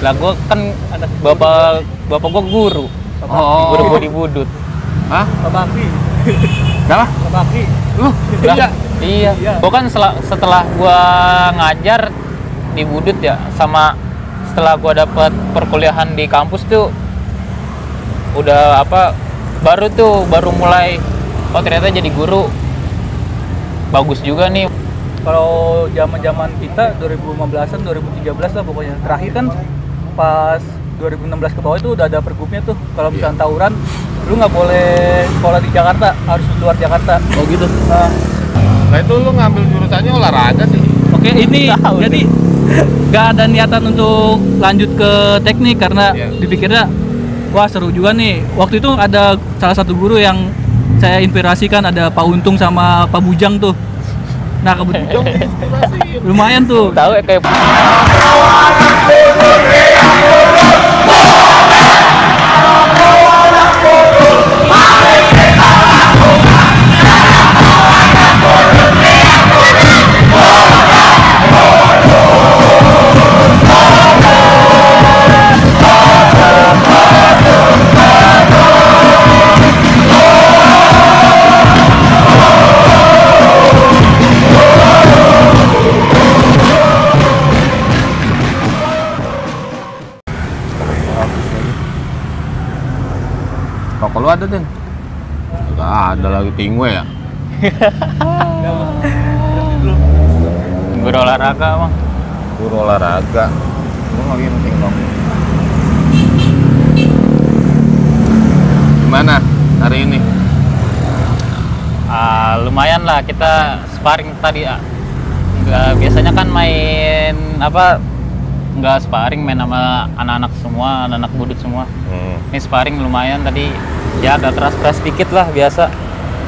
Lah gue kan bapak gue guru. Guru gue di Budut. Hah? Bapak Aki. Siapa? Bapak Aki. Iya. Iya. Gue kan setelah gue ngajar di Budut ya, sama setelah gue dapet perkuliahan di kampus tuh udah baru mulai ternyata jadi guru bagus juga nih. Kalau zaman kita 2015-an, 2013 lah pokoknya. Terakhir kan pas 2016 ke bawah itu udah ada pergubnya tuh. Kalau misalnya tawuran, lu nggak boleh sekolah di Jakarta, harus di luar Jakarta. Oh gitu. Nah itu lu ngambil jurusannya olahraga sih. oke, ini jadi nggak ada niatan untuk lanjut ke teknik karena dipikirnya wah seru juga nih. Waktu itu ada salah satu guru yang saya inspirasikan, ada Pak Untung sama Pak Bujang tuh. Nah kebetulan lumayan tuh. Tahu ya kayak Rokok lu ada, Den? Enggak ada lagi tingwe ya? guru olahraga bang. Guru olahraga. Lu lagi penting dong. Gimana hari ini? Lumayan lah, kita sparring tadi. Biasanya kan main nggak sparring, main sama anak-anak semua, anak-anak Budut semua. Ini sparring lumayan tadi, ya agak keras-keras dikit lah biasa.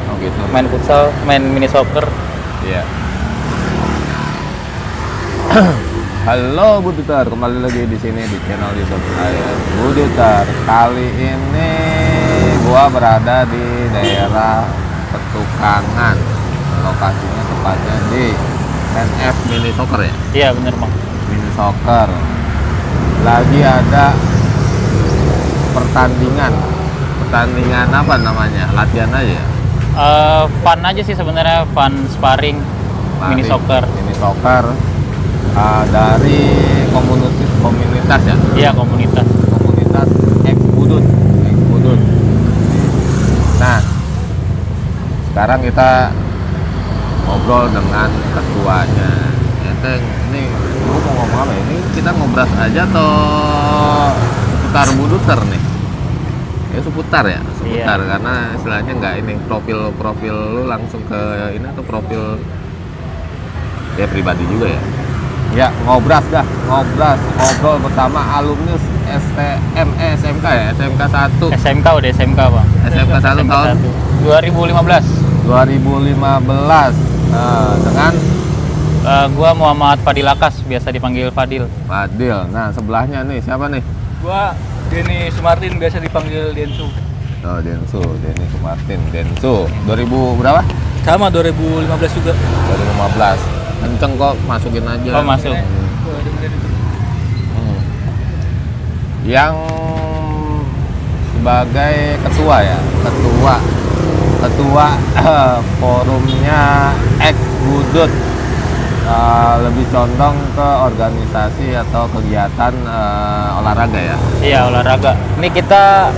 Oh gitu. Main futsal, main mini soccer. Iya. Halo Budutar, kembali lagi di sini di channel YouTube saya Budutar. Kali ini gua berada di daerah Petukangan. Lokasinya tepatnya di NF Mini Soccer ya? Iya bener bang. Mini Soccer. Lagi ada pertandingan apa namanya? Latihan aja ya? Fun aja sih sebenarnya, fun sparring mini soccer. Mini Soccer dari komunitas ya? Iya komunitas Ex Budut. Nah, sekarang kita ngobrol dengan ketuanya. Ini gua mau ngomong apa? Ini kita ngobras aja atau seputar Buduter nih? Ya seputar ya, seputar. Iya. Karena istilahnya nggak ini profil lu langsung ke ini atau profil ya pribadi juga ya. Ya ngobrol bersama alumnus SMK ya, SMK 1. SMK udah SMK bang. SMK 1 tahun 2015. Dengan Gua Muhammad Fadil Akas, biasa dipanggil Fadil. Fadil. Nah sebelahnya nih siapa nih? gua Denny Sumartin, biasa dipanggil Densu. Oh Densu, Denny Sumartin. Densu 2000 berapa? Sama 2015 juga. 2015. Kenceng kok, masukin aja. Oh masuk. Yang sebagai ketua ya, ketua forumnya Ex Budut. Lebih condong ke organisasi atau kegiatan olahraga ya? Iya olahraga. Ini kita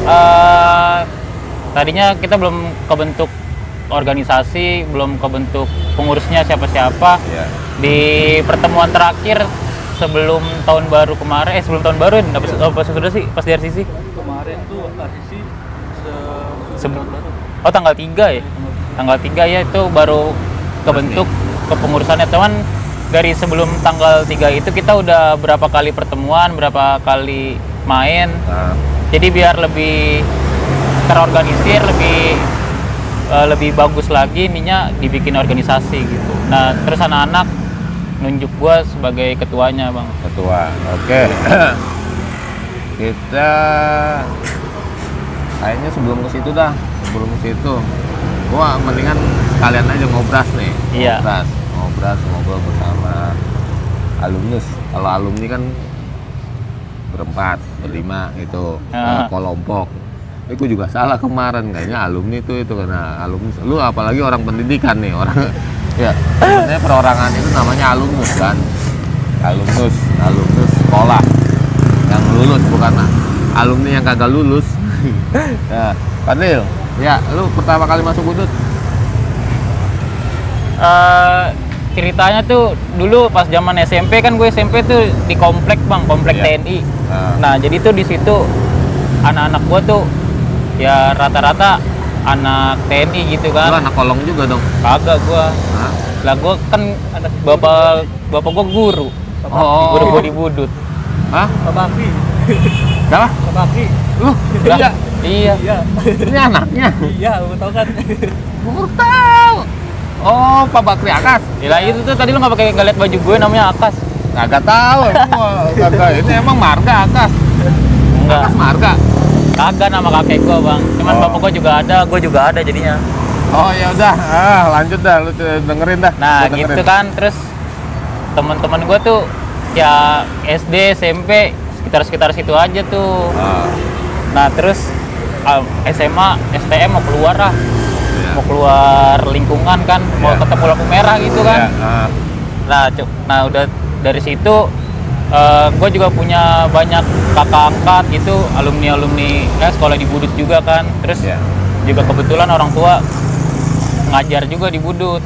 tadinya kita belum kebentuk organisasi, belum kebentuk pengurusnya siapa-siapa. Iya. Di pertemuan terakhir sebelum tahun baru kemarin, sebelum tahun baru apa sudah sih pas di RCC? Kemarin tuh RCC tanggal 3 ya? Tanggal 3 ya, itu baru kebentuk kepengurusannya. Teman dari sebelum tanggal 3 itu kita udah berapa kali pertemuan, berapa kali main. Jadi biar lebih terorganisir, lebih bagus lagi ininya, dibikin organisasi gitu. Nah, terus anak-anak nunjuk gua sebagai ketuanya, Bang. Ketua. Oke. Kita kayaknya sebelum ke situ gua mendingan kalian aja ngobras nih. Iya. Ngobrol bersama alumnus. Kalau alumni kan berempat, berlima gitu, Ah. kelompok. Gue juga salah kemarin, kayaknya alumni itu karena alumni. Lu apalagi orang pendidikan nih, orang ya sebenarnya perorangan itu namanya alumnus kan, alumnus sekolah yang lulus, bukan alumni yang kagak lulus. Ya, Fadil, ya lu pertama kali masuk Budut? Ceritanya tuh dulu pas zaman SMP kan, gue SMP tuh di komplek bang, komplek Iya. TNI. Ah. Nah jadi tuh di situ anak-anak gue tuh ya rata-rata anak TNI gitu Lu kan. anak kolong juga dong? Kagak gue, Hah? lah gue kan anak bapak gue guru, Oh. guru gue di Budut. Hah? Pak Bakri. Siapa? Pak Bakri. Lu? Lah, Iya. iya. Iya. Ini anaknya? Iya, lu tahu kan. Baru tahu. Oh, Pak Bakri Akas. Ya itu tuh tadi lu nggak lihat baju gue namanya Akas. Kagak tahu. Kagak. Ini emang marga Akas. Enggak, Akas marga. kagak nama kakek gue bang. Cuman Oh. bapak gue juga ada jadinya. Oh ya udah, lanjut dah, lu dengerin dah. Nah Gua dengerin. gitu kan, terus teman-teman gue tuh ya SD, SMP sekitar situ aja tuh. Ah, Nah terus SMA, STM mau keluar lah, iya. mau keluar lingkungan kan, mau Iya. ketemu lampu merah gitu Ya, kan. Nah udah dari situ gue juga punya banyak kakak angkat gitu, alumni sekolah di Budut juga kan. Terus ya. juga kebetulan orang tua ngajar juga di Budut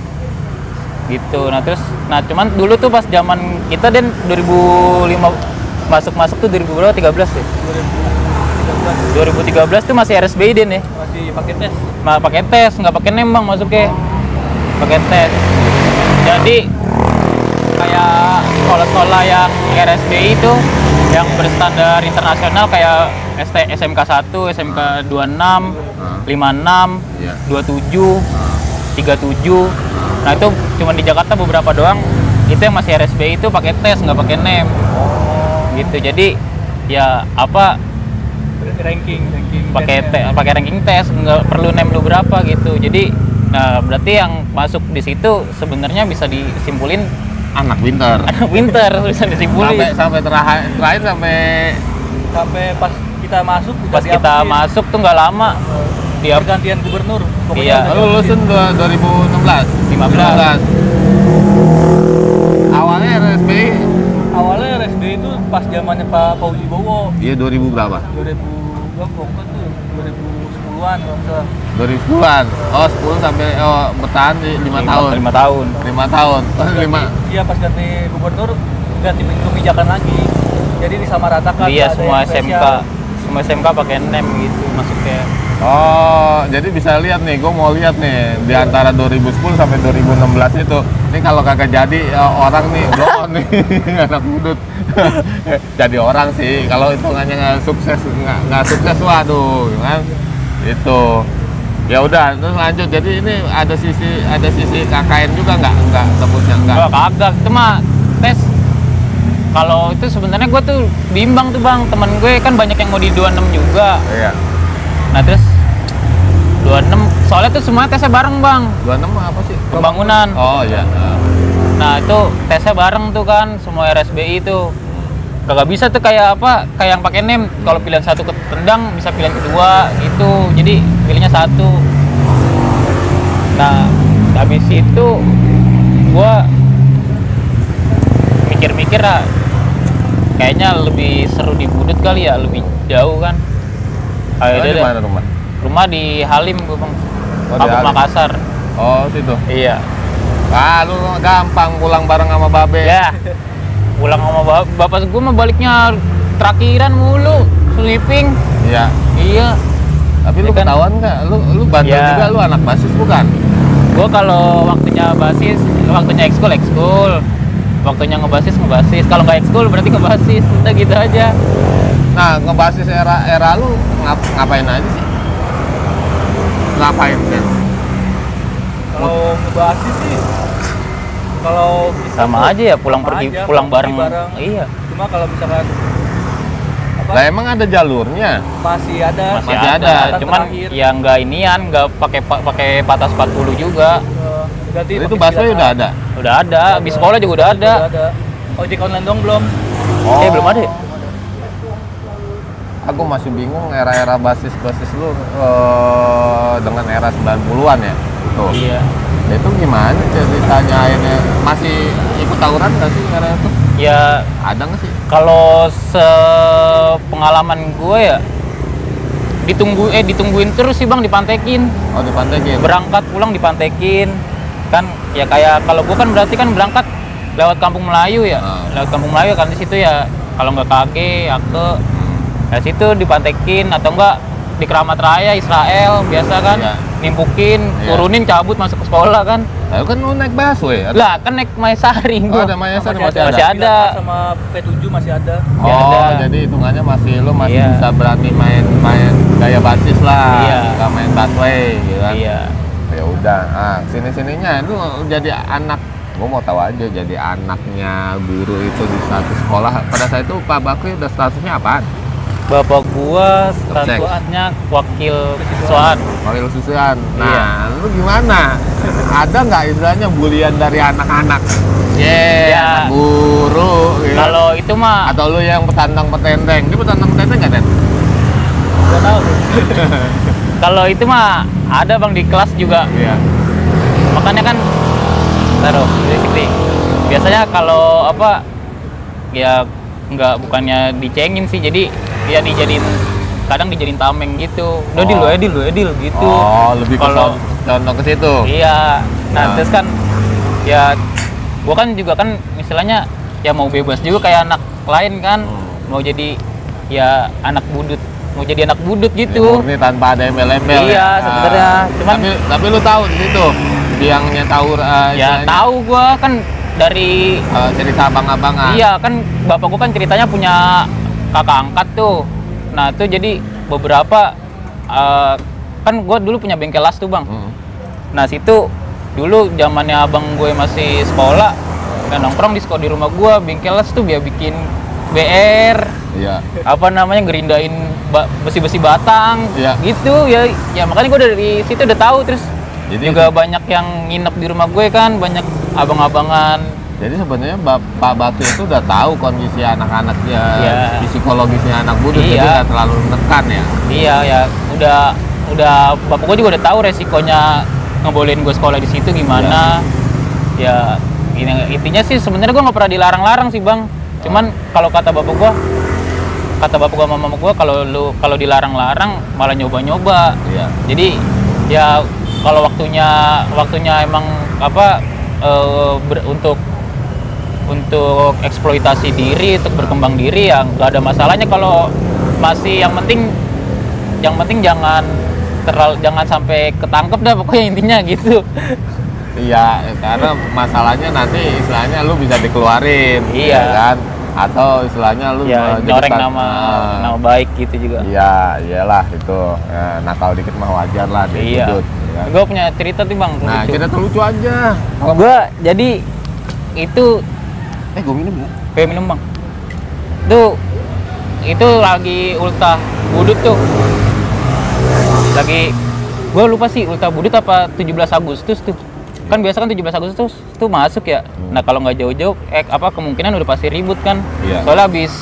gitu. Nah cuman dulu tuh pas zaman kita dan 2005 masuk tuh 2013 ya. 2013 tuh masih RSBI Den ya. Masih pakai tes. Nah, pakai tes, nggak pakai nembang masuknya. Pakai tes. Jadi kayak sekolah-sekolah yang RSBI itu yang berstandar internasional kayak SMK 1, SMK 26, 56, Iya. 27, 37. Nah, itu cuma di Jakarta beberapa doang. Itu yang masih RSBI itu pakai tes, nggak pakai nem. Gitu. Jadi ya apa ranking pakai ranking tes, nggak perlu nem lu berapa gitu. Jadi nah berarti yang masuk di situ sebenarnya bisa disimpulin Anak pintar. anak pintar, bisa disimpulin. Sampai terakhir sampai pas kita masuk udah Pas kita diapain. masuk tuh nggak lama dia pergantian gubernur. Iya. udah Lu lulusin 2016. 15. Awalnya RSBI awalnya RSD itu pas zamannya Pak Fauzi Bowo. iya 2000 berapa? 2000 berapa tuh? 2010-an kalau nggak salah. 2010-an. Oh, 10 sampai bertahan di 5 tahun. 5 tahun. 5 tahun. 5. Iya, pas ganti gubernur ganti kebijakan lagi. Jadi disamaratakan. Iya, nggak ada semua yang spesial. SMK pakai nem gitu masuknya. Oh, jadi bisa lihat nih, gue mau lihat nih di antara 2010 sampai 2016 itu. Ini kalau kagak jadi orang nih, blow on nih, anak Budut. Jadi orang sih, kalau hitungannya nggak sukses, waduh, kan? Itu. Ya udah, terus lanjut. Jadi ini ada sisi KKN juga nggak tebusnya nggak? Gua kagak, itu mah tes. Kalau itu sebenarnya gue tuh bimbang tuh bang, temen gue kan banyak yang mau di 26 juga. Iya. Nah terus 26, soalnya tuh semua tesnya bareng bang, 26 apa sih? pembangunan. Oh iya. Nah itu tesnya bareng tuh kan, semua RSBI itu. Kagak bisa tuh kayak apa, kayak yang pakai nem. Kalau pilihan satu ketendang, bisa pilihan kedua gitu. Jadi pilihnya satu. Nah habis itu gua mikir-mikir lah, kayaknya lebih seru di Budut kali ya, lebih jauh kan. Ayo Di deh. mana rumah? Rumah di Halim gue bang, Oh, di Kampung Halim. Makassar. Oh, situ. Iya. Ah, lu gampang pulang bareng sama Babe. Ya, pulang sama bapak gue mah baliknya terakhiran mulu, sweeping. Iya. Iya. Tapi lu Ya kan? ketahuan nggak? Lu bandel Ya. juga, lu anak basis bukan? Gue kalau waktunya basis, waktunya ekskul. Waktunya ngebasis. Kalau nggak ekskul berarti ngebasis. Udah gitu aja. Nah, ngebasis era lu ngapain aja sih? Ngapain kan? Kalau ngebasis sih, kalau kita Sama tuh aja ya, pulang sama pergi, aja, pulang bareng. bareng. Iya. Cuma kalau misalkan apa, Lah emang ada jalurnya? masih ada, Masih Masih ada. ada. Cuman terakhir. ya nggak inian, nggak pakai batas 40 juga. Ganti Itu pakai busway silakan. udah ada. Udah ada, di sekolah juga udah ada. Udah ada. Ojek online dong belum? Oh. Belum ada ya? gue masih bingung era-era basis-basis lu dengan era 90-an ya. Tuh. Iya. Itu gimana ceritanya akhirnya? Masih ikut tawuran nggak sih era itu? Ya Ada nggak sih? kalau sepengalaman gue ya ditungguin terus sih bang, dipantekin. Oh, dipantekin. Berangkat pulang dipantekin. Kan ya kayak kalau gue kan berarti kan berangkat lewat Kampung Melayu ya. Lewat Kampung Melayu kan di situ ya, kalau nggak KG, Ake, ya situ dipantekin atau enggak di Keramat Raya Israel biasa kan. Iya. Nimpukin, Iya. turunin, cabut masuk ke sekolah kan. Lalu kan lu naik busway. Lah kan naik Maesari Oh, gua. ada Mayasari Masih masih ada. Masih ada. sama P7 masih ada. Oh, Ya, ada. jadi hitungannya lu masih Iya. bisa berani main gaya basis lah, Iya. nggak main busway gitu kan. Iya. Ya udah, sini-sininya lu jadi anak, gua mau tahu aja, jadi anaknya guru itu di satu sekolah. Pada saat itu Pak Bakri udah statusnya apaan? Bapak gua Kapsek. statusnya wakil siswaan. Wakil siswaan. Nah, Iya. lu gimana? Ada nggak istilahnya bulian dari anak-anak? Ya. Anak guru gitu. Kalau itu mah Atau lu yang petantang petenteng? Dia petantang petenteng nggak, Den? Gak tahu. kalau itu mah ada bang di kelas juga. Iya. Makanya kan taruh basically. Biasanya kalau apa ya bukannya dicengin sih, jadi ya kadang dijadiin tameng gitu. Udah Oh. Edil gitu. Oh, lebih ke Kalau- contoh ke situ. Iya. Nah, Nah. terus kan ya gua kan juga kan istilahnya ya mau bebas juga kayak anak lain kan. Mau jadi ya anak budut, mau jadi anak budut gitu. Ini tanpa ada embel-embel. Iya, ya. sebenarnya. Cuman tapi lu tahu di situ biangnya tawur ya istilahnya, tahu gua kan dari cerita abang-abangan. iya kan bapak gua kan ceritanya punya kakak angkat tuh. Nah, tuh jadi beberapa kan gua dulu punya bengkel las tuh, Bang. Hmm. Nah, situ dulu zamannya abang gue masih sekolah, kan nongkrong di rumah gua bengkel las tuh biar bikin BR, Iya. apa namanya ngerindain besi-besi batang Iya. gitu ya. Ya makanya gua dari situ udah tahu. Terus Jadi juga banyak yang nginep di rumah gue kan, banyak abang-abangan. Jadi sebenarnya Pak Bakri itu udah tahu kondisi anak-anaknya, Iya. psikologisnya anak budut, Iya. jadi nggak terlalu menekan ya. Iya ya, udah bapak gue juga udah tahu resikonya ngebolehin gue sekolah di situ gimana. Ya intinya sih sebenarnya gue nggak pernah dilarang-larang sih bang. Cuman kalau kata bapak gue sama mama gue, kalau dilarang-larang malah nyoba-nyoba. Iya. Jadi ya kalau waktunya emang apa untuk eksploitasi diri, untuk berkembang diri ya nggak ada masalahnya. Kalau masih yang penting jangan sampai ketangkep dah pokoknya intinya gitu. Iya, karena masalahnya nanti istilahnya lu bisa dikeluarin, Iya. ya kan? Atau istilahnya lu Ya jadi nyoreng kan- nama baik gitu juga. Iya, iyalah itu. Ya, nakal dikit mah wajar lah di Iya. budut, ya. Gue punya cerita tuh bang. Nah, lucu. cerita lucu aja. Gue jadi itu Gue minum ya. kayak minum bang. Itu lagi ultah budut tuh. Lagi gue lupa sih ultah budut apa 17 Agustus tuh. Kan biasa kan 17 Agustus tuh masuk ya. Nah, kalau nggak jauh-jauh kemungkinan udah pasti ribut kan. Iya. Soalnya habis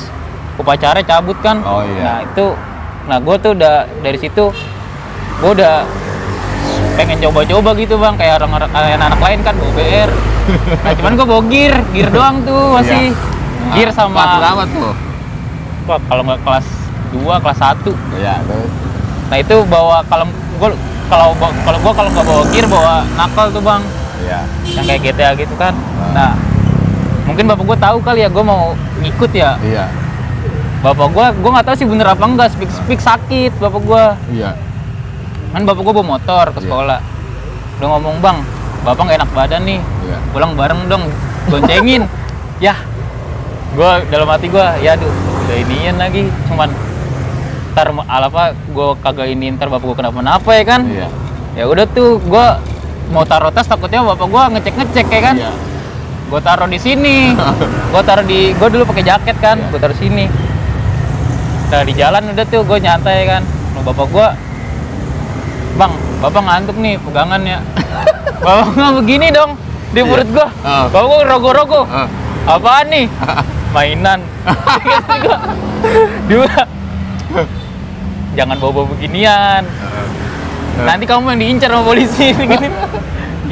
upacara cabut kan. Oh, iya. Nah gue tuh udah dari situ gue udah pengen coba-coba gitu bang, kayak anak lain kan bawa BR. Nah cuman gue bawa gear doang tuh masih. Iya. Gear Kelas sama berapa tuh? wah, kalau nggak kelas 2, kelas 1. Iya, terus. Nah itu bawa kalau nggak bawa gear bawa nakal tuh bang, Iya. yang kayak GTA gitu kan. Nah mungkin bapak gue tahu kali ya gue mau ngikut ya. Iya. Bapak gue nggak tahu sih bener apa enggak, speak sakit bapak gue. Iya. Kan bapak gue bawa motor ke Iya. sekolah. Udah ngomong, bang, bapak nggak enak badan nih, Iya. pulang bareng dong, goncengin. Ya, gue dalam hati gue, ya aduh, udah iniin lagi, cuman ntar gue kagak ini, ntar bapak gue kenapa-napa ya kan. Iya. Ya udah tuh, gue mau taruh tas takutnya bapak gue ngecek ya kan. Iya. Gue taruh di sini, gue dulu pakai jaket kan, gue taruh sini. Nah di jalan udah tuh gue nyantai kan, sama bapak gue, bang, bapak ngantuk nih pegangannya. Bapak nggak begini dong di perut gue. Bapak gue rogo-rogo. Apaan nih? Mainan. Dua. jangan bawa beginian. Nanti kamu yang diincar sama polisi gitu.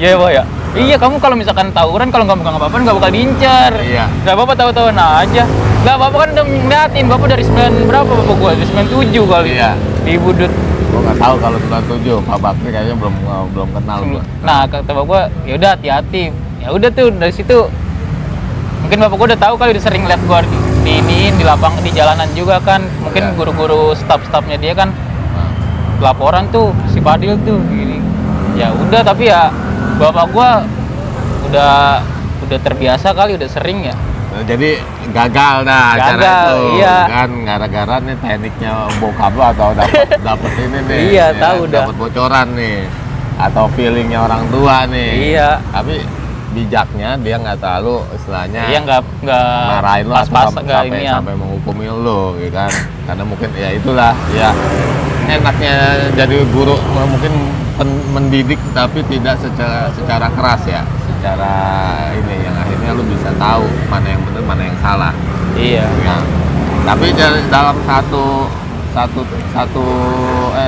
Iya, Pak ya. Iya, kamu kalau misalkan tawuran kalau nggak megang apa-apa nggak bakal diincar. Iya. Nggak apa-apa tahu-tahuan aja. Nggak apa-apa kan udah ngeliatin, Bapak dari 9 berapa Bapak gua? Dari 97 kali. Iya. Di Budut. Gua nggak tahu kalau 97, Pak Bakri kayaknya belum kenal gua. Nah, kata Bapak gua, ya udah hati-hati. Ya udah tuh dari situ mungkin Bapak gua udah tahu kali, udah sering lihat gua di lapangan, di jalanan juga kan. Mungkin Iya. guru-guru staff-staffnya dia kan laporan tuh si Fadil tuh gini. Ya udah, tapi ya Bapak gua udah terbiasa kali, udah sering ya. Nah, jadi gagal dah acara Gagal, itu iya. kan gara-gara nih tekniknya bokap lo atau dapet ini nih. Iya, ya, tahu dah. Dapet bocoran nih atau feelingnya orang tua nih. Iya. Tapi bijaknya dia nggak terlalu istilahnya Iya, nggak marahin lo atau pas-pas, nggak ini ya. sampai menghukumi lo, gitu kan? Karena mungkin ya itulah ya enaknya jadi guru mungkin mendidik tapi tidak secara keras ya, secara ini yang akhirnya lu bisa tahu mana yang benar mana yang salah. Iya. Nah, tapi dalam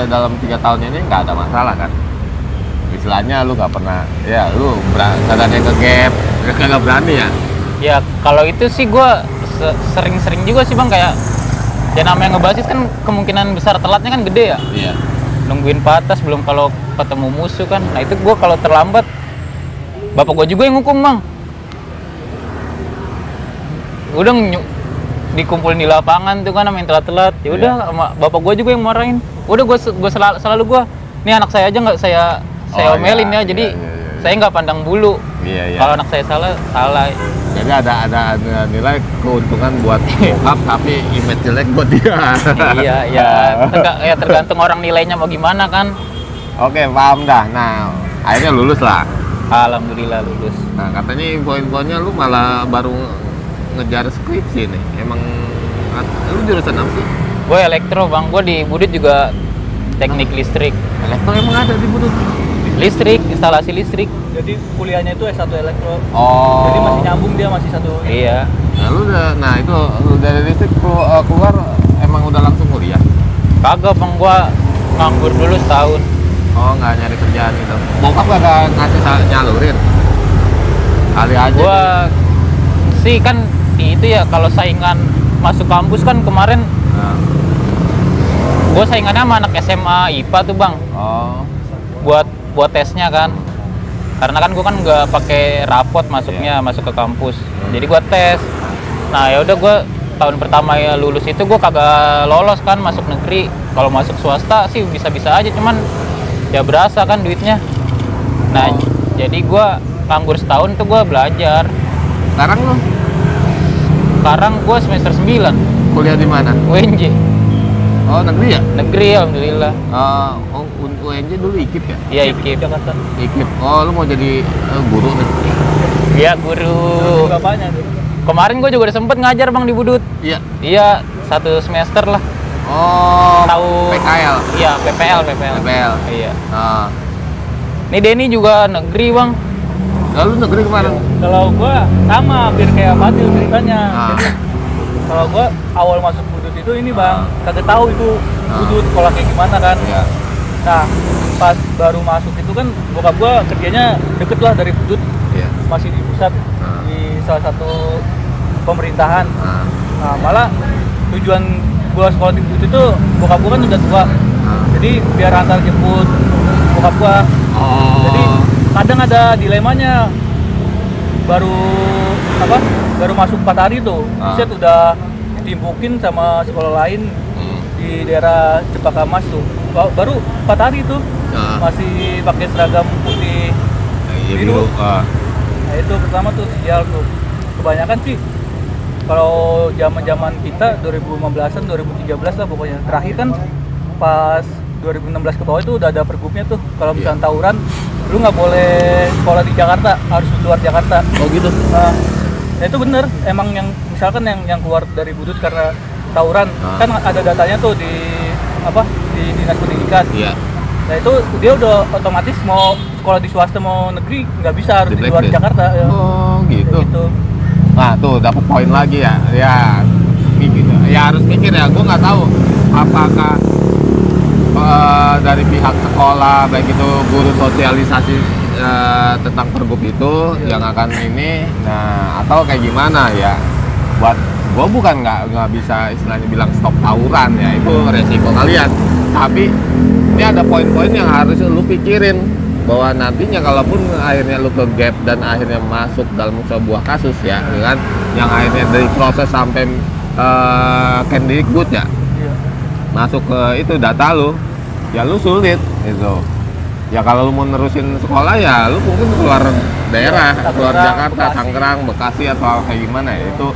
dalam 3 tahun ini nggak ada masalah kan? Istilahnya lu nggak pernah, ya lu sadarnya ke gap, nggak berani ya? Ya kalau itu sih gua sering-sering juga sih Bang, kayak ya namanya ngebasis kan kemungkinan besar telatnya kan gede ya. Iya. Nungguin patas belum kalau ketemu musuh kan. Nah itu gua kalau terlambat Bapak gua juga yang hukum Bang. Udah dikumpulin di lapangan tuh kan sama yang telat-telat. Ya udah sama Bapak gua juga yang marahin. Udah gua selalu gua, nih anak saya aja nggak saya omelin iya, ya. Jadi iya. saya nggak pandang bulu. Iya. Kalau anak saya salah. Jadi ada nilai keuntungan buat bokap tapi image jelek buat dia. Iya, ya tergantung orang nilainya mau gimana kan. Oke, paham dah. Nah, akhirnya lulus lah. Alhamdulillah lulus. Nah, katanya info-infonya lu malah baru ngejar skripsi nih. Emang lu jurusan apa sih? Gue elektro Bang, gue di Budut juga teknik listrik. Elektro emang ada di Budut? Listrik, instalasi listrik. Jadi kuliahnya itu S1 elektro. Oh. Jadi masih nyambung, dia masih satu. Iya. Nah itu lu dari listrik keluar emang udah langsung kuliah? Kagak Bang, gue nganggur dulu setahun. Oh, nggak nyari kerjaan gitu. Bokap gak ngasih nyalurin? Kali aja. Gue sih kan di itu ya, kalau saingan masuk kampus kan kemarin Nah. gue saingannya sama anak SMA IPA tuh Bang. Oh. Buat tesnya kan. Karena kan gue kan nggak pakai rapot masuknya, masuk ke kampus. Jadi gue tes. Nah ya udah, gue tahun pertama ya lulus itu gue kagak lolos kan masuk negeri. Kalau masuk swasta sih bisa-bisa aja, cuman ya berasa kan duitnya. Nah jadi gue nganggur setahun tuh gue belajar. Sekarang lu Sekarang gue semester 9 kuliah di mana? UNJ. Oh, negeri ya? Negeri alhamdulillah. UNJ dulu IKIP ya? Iya IKIP. Jakarta. IKIP. Oh, lu mau jadi guru nih? Iya guru. Bapaknya tuh. Kemarin gue juga udah sempet ngajar Bang di Budut. Iya. Iya 1 semester lah. Oh, Tahu PKL. Iya PPL. PPL. Iya. Nah, Nih Denny juga negeri Bang. lalu negeri kemana? Kalau gua sama hampir kayak Fadil ceritanya. Ah. Jadi kalau gua awal masuk Budut itu ini Bang, kagak tahu itu Budut sekolah kayak gimana kan. Iya. Nah, pas baru masuk itu kan bokap gua kerjanya deket lah dari Budut, Iya. masih di pusat di salah satu pemerintahan. Nah, Nah, malah tujuan gua sekolah di Budut itu bokap gua kan udah tua. Jadi biar antar jemput bokap gua. Oh. Jadi kadang ada dilemanya, baru masuk 4 hari tuh, set udah ditimpukin sama sekolah lain di daerah Cempaka Mas tuh. Baru 4 hari tuh masih pakai seragam putih Iya biru. dulu. Nah itu pertama tuh sial tuh. Kebanyakan sih kalau zaman kita 2015an 2013 lah pokoknya. Terakhir kan pas 2016 ke bawah itu udah ada pergubnya tuh. Kalau misalnya tawuran, lu nggak boleh sekolah di Jakarta, harus di luar Jakarta. Oh gitu. Nah, itu bener. Emang yang misalkan yang keluar dari Budut karena tawuran, kan ada datanya tuh di dinas pendidikan. Iya. Nah itu dia udah otomatis mau sekolah di swasta mau negeri nggak bisa, harus di luar Jakarta. Ya. Oh gitu. Gitu. Nah tuh dapat poin lagi ya. Ya gitu. Ya harus mikir ya. Gue nggak tahu apakah dari pihak sekolah, baik itu guru sosialisasi tentang pergub itu yang akan ini, nah atau kayak gimana ya? Buat gue bukan nggak bisa istilahnya bilang stop tawuran ya, itu resiko kalian. Tapi ini ada poin-poin yang harus lu pikirin bahwa nantinya kalaupun akhirnya lu ke gap dan akhirnya masuk dalam sebuah kasus ya kan, yang akhirnya dari proses sampai Kemdikbud ya, masuk ke itu data lu, ya lu sulit gitu. Ya kalau lu mau nerusin sekolah ya lu mungkin keluar daerah, keluar Jakarta, Tangerang, Bekasi atau kayak gimana ya, itu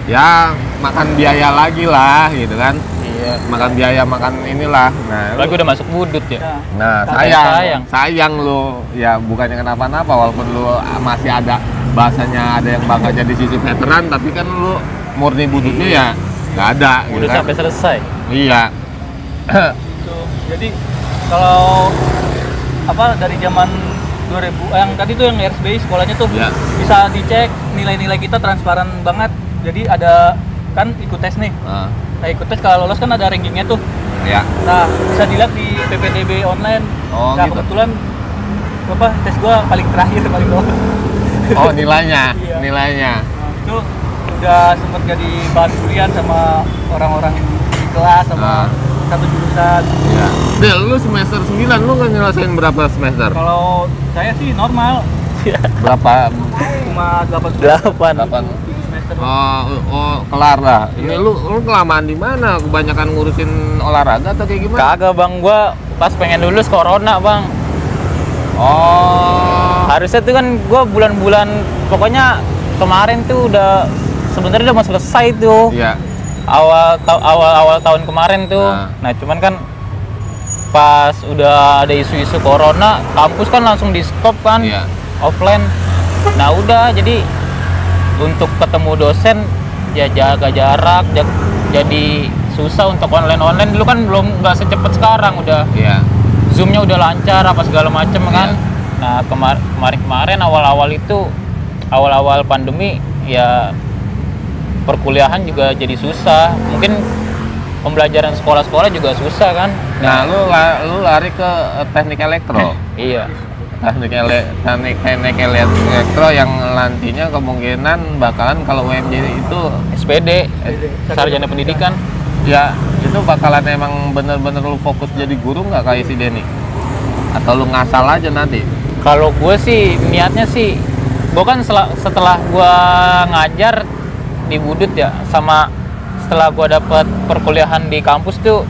ya makan biaya lagi lah gitu kan. Iya. Makan biaya, makan inilah. Nah, Lagi udah masuk budut ya. nah sayang lu ya, bukannya kenapa-napa walaupun lu masih ada bahasanya ada yang bangga jadi sisi veteran, tapi kan lu murni budutnya ya nggak ada gitu Udah kan. sampai selesai. Iya. Tuh, jadi kalau apa dari zaman 2000 yang tadi tuh yang RSBI sekolahnya tuh Ya. bisa dicek nilai-nilai kita transparan banget. Jadi ada kan ikut tes nih. Nah, Nah, ikut tes kalau lolos kan ada rankingnya tuh. ya. Nah, bisa dilihat di PPDB online. Oh, nah, gitu. kebetulan apa tes gua paling terakhir paling bawah. Oh, nilainya, Iya. nilainya. Nah, itu udah sempet jadi bahan bulian sama orang-orang di kelas sama satu jurusan. Iya. Del, lu semester 9 lu nggak nyelesain berapa semester? Kalau saya sih normal, Berapa? cuma 8 8. 8. semester. Oh, kelar lah. Ini lu kelamaan di mana? Kebanyakan ngurusin olahraga atau kayak gimana? Kagak bang, gua pas pengen lulus corona bang. Oh. Harusnya tuh kan gua bulan-bulan, pokoknya kemarin tuh udah sebenarnya udah mau selesai tuh. Iya. Awal tahun kemarin tuh. Nah cuman kan pas udah ada isu-isu corona, kampus kan langsung di stop kan, Iya. offline. Nah udah, jadi untuk ketemu dosen ya jaga jarak, jadi susah untuk online dulu kan belum, nggak secepat sekarang, udah Iya. zoomnya udah lancar apa segala macem kan. Iya. Nah kemarin awal-awal pandemi ya perkuliahan juga jadi susah, mungkin pembelajaran sekolah-sekolah juga susah kan. Nah, lu lari ke teknik elektro. Iya. Teknik elektro yang nantinya kemungkinan bakalan kalau UMJ itu SPD, sarjana pendidikan. ya itu bakalan emang bener-bener lu fokus jadi guru nggak kayak si Denny? Atau lu ngasal aja nanti? Kalau gue sih niatnya sih, gue kan setelah gue ngajar di Budut ya, sama setelah gue dapat perkuliahan di kampus tuh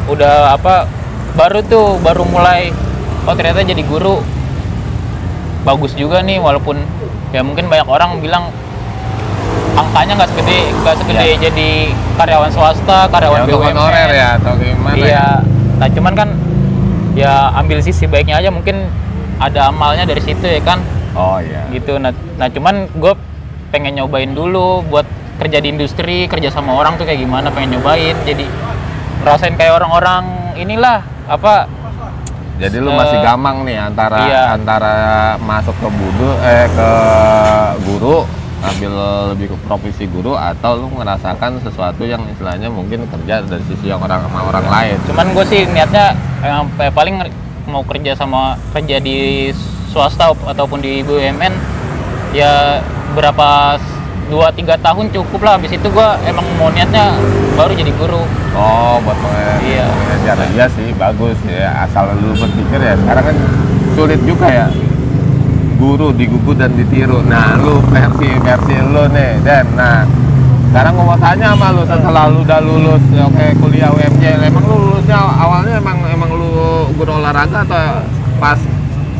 udah baru mulai, oh ternyata jadi guru bagus juga nih, walaupun ya mungkin banyak orang bilang angkanya nggak segede Ya. jadi karyawan swasta, karyawan Untuk BUMN. honorer ya atau gimana? Iya. Ya? Nah cuman kan ya ambil sisi baiknya aja, mungkin ada amalnya dari situ ya kan. Oh iya. Gitu. Nah cuman gue pengen nyobain dulu buat kerja di industri, kerja sama orang tuh kayak gimana, pengen nyobain, jadi rasain kayak orang-orang inilah apa. Jadi lu masih gamang nih Iya. antara masuk ke ke guru, ambil lebih ke profesi guru, atau lu merasakan sesuatu yang istilahnya mungkin kerja dari sisi yang sama orang lain. Cuman gue sih niatnya yang paling mau kerja di swasta ataupun di BUMN ya berapa 2-3 tahun cukup lah, habis itu gue emang mau niatnya baru jadi guru. Oh, buat Iya. mengajar. Iya sih, bagus ya. Asal lu berpikir ya. Sekarang kan sulit juga ya. Guru digugu dan ditiru. Nah, lu versi lu nih, Dan. Nah, sekarang gua mau tanya sama lu, setelah lu udah lulus oke kuliah UMJ, emang lu lulusnya awalnya emang lu guru olahraga atau pas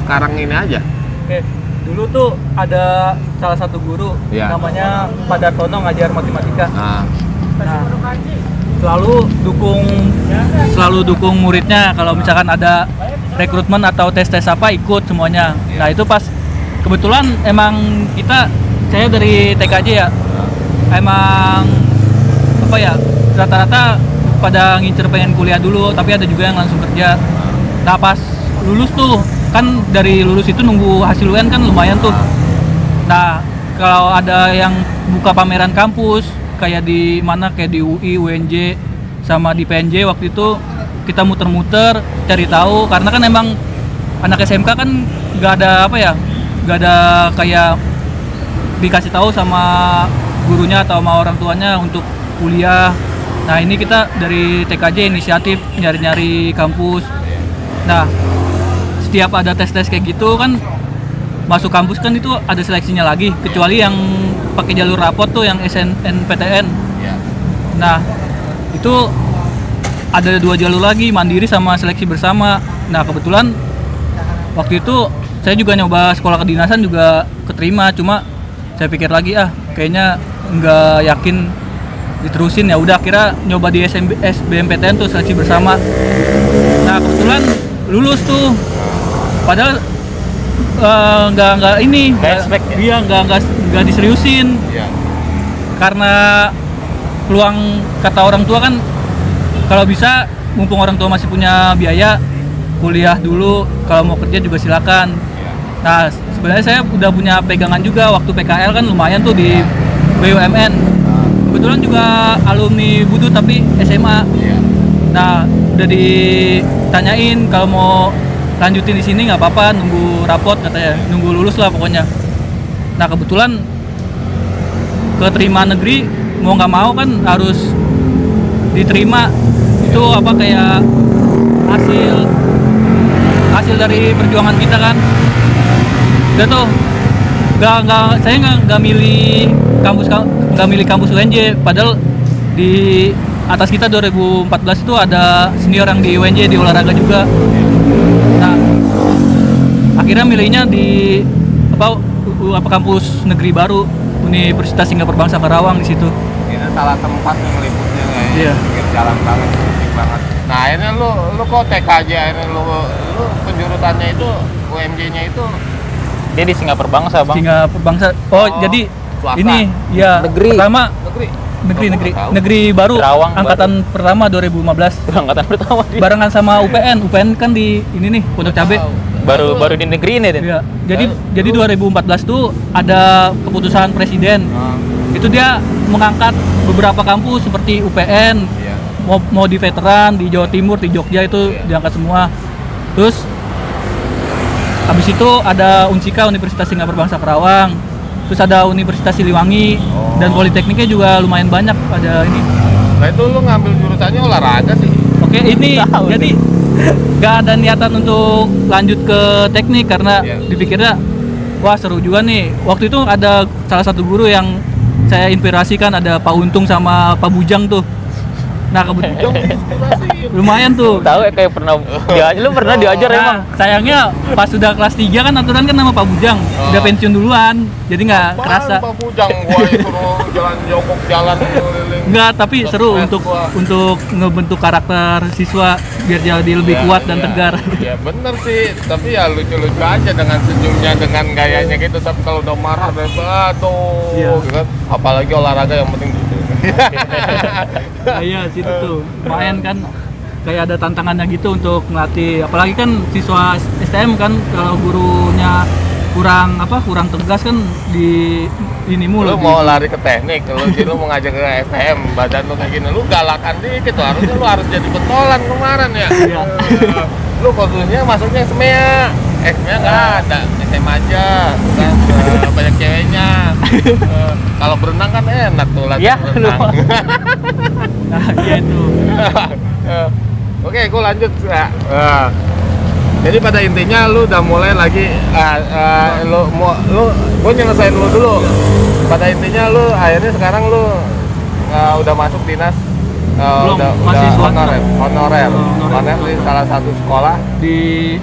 sekarang ini aja? Oke, dulu tuh ada salah satu guru Iya. namanya Pak Dartono, ngajar matematika. Nah, Nah, selalu dukung muridnya kalau misalkan ada rekrutmen atau tes-tes apa ikut semuanya. Nah, itu pas kebetulan emang saya dari TKJ ya. Emang apa ya? Rata-rata pada ngincer pengen kuliah dulu, tapi ada juga yang langsung kerja. Nah, pas lulus tuh kan dari lulus itu nunggu hasil UN kan lumayan tuh. Nah, kalau ada yang buka pameran kampus kayak di UI, UNJ, sama di PNJ waktu itu kita muter-muter cari tahu, karena kan emang anak SMK kan nggak ada apa ya, nggak ada kayak dikasih tahu sama gurunya atau sama orang tuanya untuk kuliah. Nah ini kita dari TKJ inisiatif nyari-nyari kampus. Nah setiap ada tes-tes kayak gitu kan, masuk kampus kan itu ada seleksinya lagi, kecuali yang pakai jalur rapot tuh yang SNMPTN. Nah itu ada 2 jalur lagi, mandiri sama seleksi bersama. Nah kebetulan waktu itu saya juga nyoba sekolah kedinasan juga keterima, cuma saya pikir lagi kayaknya nggak yakin diterusin, ya udah akhirnya nyoba di SBMPTN tuh seleksi bersama. Nah kebetulan lulus tuh, padahal nggak ini dia nggak diseriusin karena peluang, kata orang tua kan kalau bisa mumpung orang tua masih punya biaya, kuliah dulu, kalau mau kerja juga silakan. Nah sebenarnya saya udah punya pegangan juga waktu PKL kan lumayan tuh di BUMN. Kebetulan juga alumni Budu tapi SMA. Nah udah ditanyain kalau mau lanjutin di sini nggak apa-apa, nunggu rapot katanya, nunggu lulus lah pokoknya. Nah kebetulan keterima negeri, mau nggak mau kan harus diterima. Itu apa kayak hasil dari perjuangan kita kan. Udah tuh saya nggak milih kampus UNJ, padahal di atas kita 2014 itu ada senior yang di UNJ di olahraga juga. Nah akhirnya milihnya di kampus negeri baru, Universitas Singapura Bangsa Karawang di situ. Ini salah tempat yang meliputnya kayak Iya. pinggir jalan banget, cantik banget. Nah akhirnya lu kok TKJ, akhirnya lu penjurusannya itu UMJ-nya itu Dia di Singapura Bangsa, Bang. Singapura Bangsa. Oh jadi swasta. ini ya Negeri. pertama negeri. negeri baru, Kerawang angkatan pertama 2015 Angkatan pertama dia. barengan sama UPN kan di ini nih Pondok Cabe. Baru di negeri ini, Den. Iya. Jadi 2014 tuh ada keputusan presiden. Itu dia mengangkat beberapa kampus seperti UPN, Iya. mau di veteran, di Jawa Timur, di Jogja itu diangkat semua. Terus habis itu ada Unsika, Universitas Singapura Bangsa Karawang. Terus ada Universitas Siliwangi, dan politekniknya juga lumayan banyak ada ini. Nah itu lu ngambil jurusannya olahraga sih. Oke, ini Tahu jadi nggak ada niatan untuk lanjut ke teknik karena Iya. dipikirnya wah seru juga nih. Waktu itu ada salah satu guru yang saya inspirasikan, ada Pak Untung sama Pak Bujang tuh. Nah kebetulan lumayan tuh. Tahu ya, kayak pernah lu pernah diajar emang. Nah, sayangnya pas sudah kelas 3 kan aturan kan nama Pak Bujang udah pensiun duluan, jadi nggak kerasa. Pak Bujang gua suruh jalan jongkok jalan keliling. Enggak, tapi seru Stres untuk gua. ngebentuk karakter siswa biar jadi lebih kuat dan tegar. Ya bener sih, tapi ya lucu-lucu aja dengan senyumnya, dengan gayanya gitu. Tapi kalau udah marah, aduh, Iya. gitu kan. Apalagi olahraga yang penting gitu. Nah, iya situ tuh lumayan kan, kayak ada tantangannya gitu untuk melatih, apalagi kan siswa STM kan kalau gurunya kurang tegas kan di ini mulu. Lu mau lari ke teknik, lu mau ngajak ke STM, badan lu kayak gini, lu galakan dikit tuh, harusnya lu harus jadi pentolan kemarin ya. Iya. Lu khususnya masuknya SMEA, SMEA nggak ada, SMA aja, kan banyak ceweknya. Kalau berenang kan enak tuh latihan Ya, berenang. Nah iya itu. Oke, gue lanjut ya. Jadi pada intinya lu udah mulai lagi, gue nyelesain lu dulu. Pada intinya lu akhirnya sekarang lu udah masuk dinas, Belum, udah masih swasta. honorer di salah satu sekolah. Di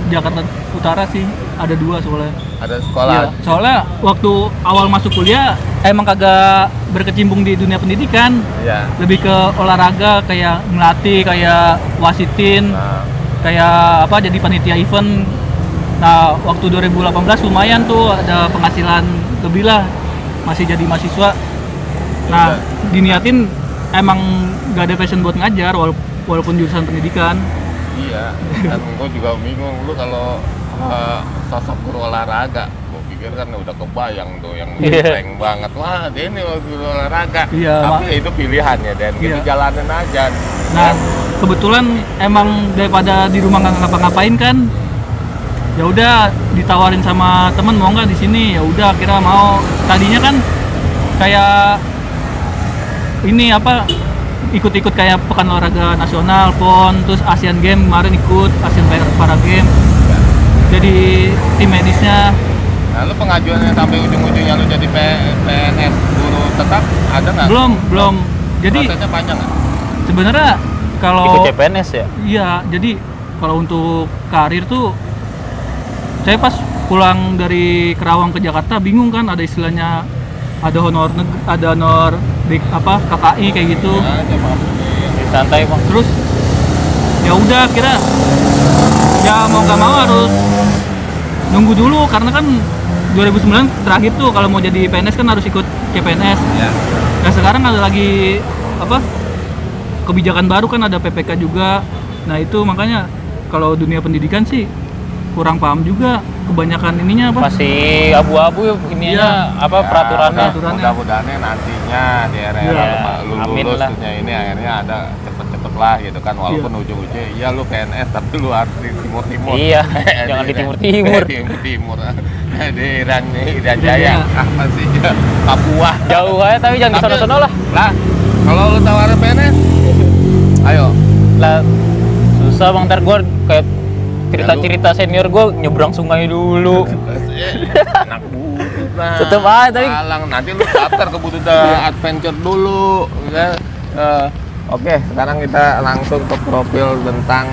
Jakarta Utara sih ada 2 sekolah. Ada sekolah. Iya, soalnya waktu awal masuk kuliah emang kagak berkecimpung di dunia pendidikan, Iya. lebih ke olahraga, kayak ngelatih, kayak wasitin, Nah, kayak apa jadi panitia event. Nah waktu 2018 lumayan tuh ada penghasilan lebih lah, masih jadi mahasiswa. Nah diniatin emang gak ada passion buat ngajar walaupun jurusan pendidikan. iya. Dan gue juga bingung lu kalau sosok guru olahraga. Gue pikir kan udah kebayang tuh yang keren banget. Wah, dia ini guru olahraga. Iya, Tapi itu pilihannya dan gitu Iya. jalanin aja. Nah kebetulan emang daripada di rumah nggak ngapa-ngapain kan, ya udah ditawarin sama temen mau nggak di sini, ya udah akhirnya mau. Tadinya kan kayak ini apa, ikut-ikut kayak pekan olahraga nasional, PON, terus Asian Games kemarin ikut Asian Para Games, jadi tim medisnya. Nah, lu pengajuannya sampai ujung-ujungnya lu jadi PNS guru tetap ada nggak? Belum. Jadi prosesnya panjang nggak? sebenarnya kalau Ikut CPNS ya? iya, jadi kalau untuk karir tuh saya pas pulang dari Kerawang ke Jakarta bingung kan, ada istilahnya ada honor KKI kayak gitu. Nah, Santai bang. Terus ya udah kira ya mau nggak mau harus nunggu dulu karena kan 2009 terakhir tuh kalau mau jadi PNS kan harus ikut CPNS. ya. Nah sekarang ada lagi apa, kebijakan baru kan, ada PPK juga. Nah itu makanya kalau dunia pendidikan sih kurang paham juga, kebanyakan ininya apa, Masih abu-abu ininya Iya. apa peraturannya. Peraturannya. Mudah-mudahan nantinya di era Iya, lu amin lulus lah. ini akhirnya ada cepet-cepet lah gitu kan, walaupun ujung-ujungnya iya lu PNS tapi lu harus di timur-timur. Iya, jangan di timur-timur. Timur-timur. Di Irian Jaya apa sih? Papua. Jauh aja tapi jangan di Tapi- sono-sono lah. Lah, kalau lu tawarin PNS, ayo. Lah susah bang, ntar gue kayak cerita-cerita senior gue nyebrang sungai dulu. Anak budut lah. Tetep aja, tapi- Malang, nanti lu daftar ke Budut Adventure dulu ya. Oke, sekarang kita langsung ke profil tentang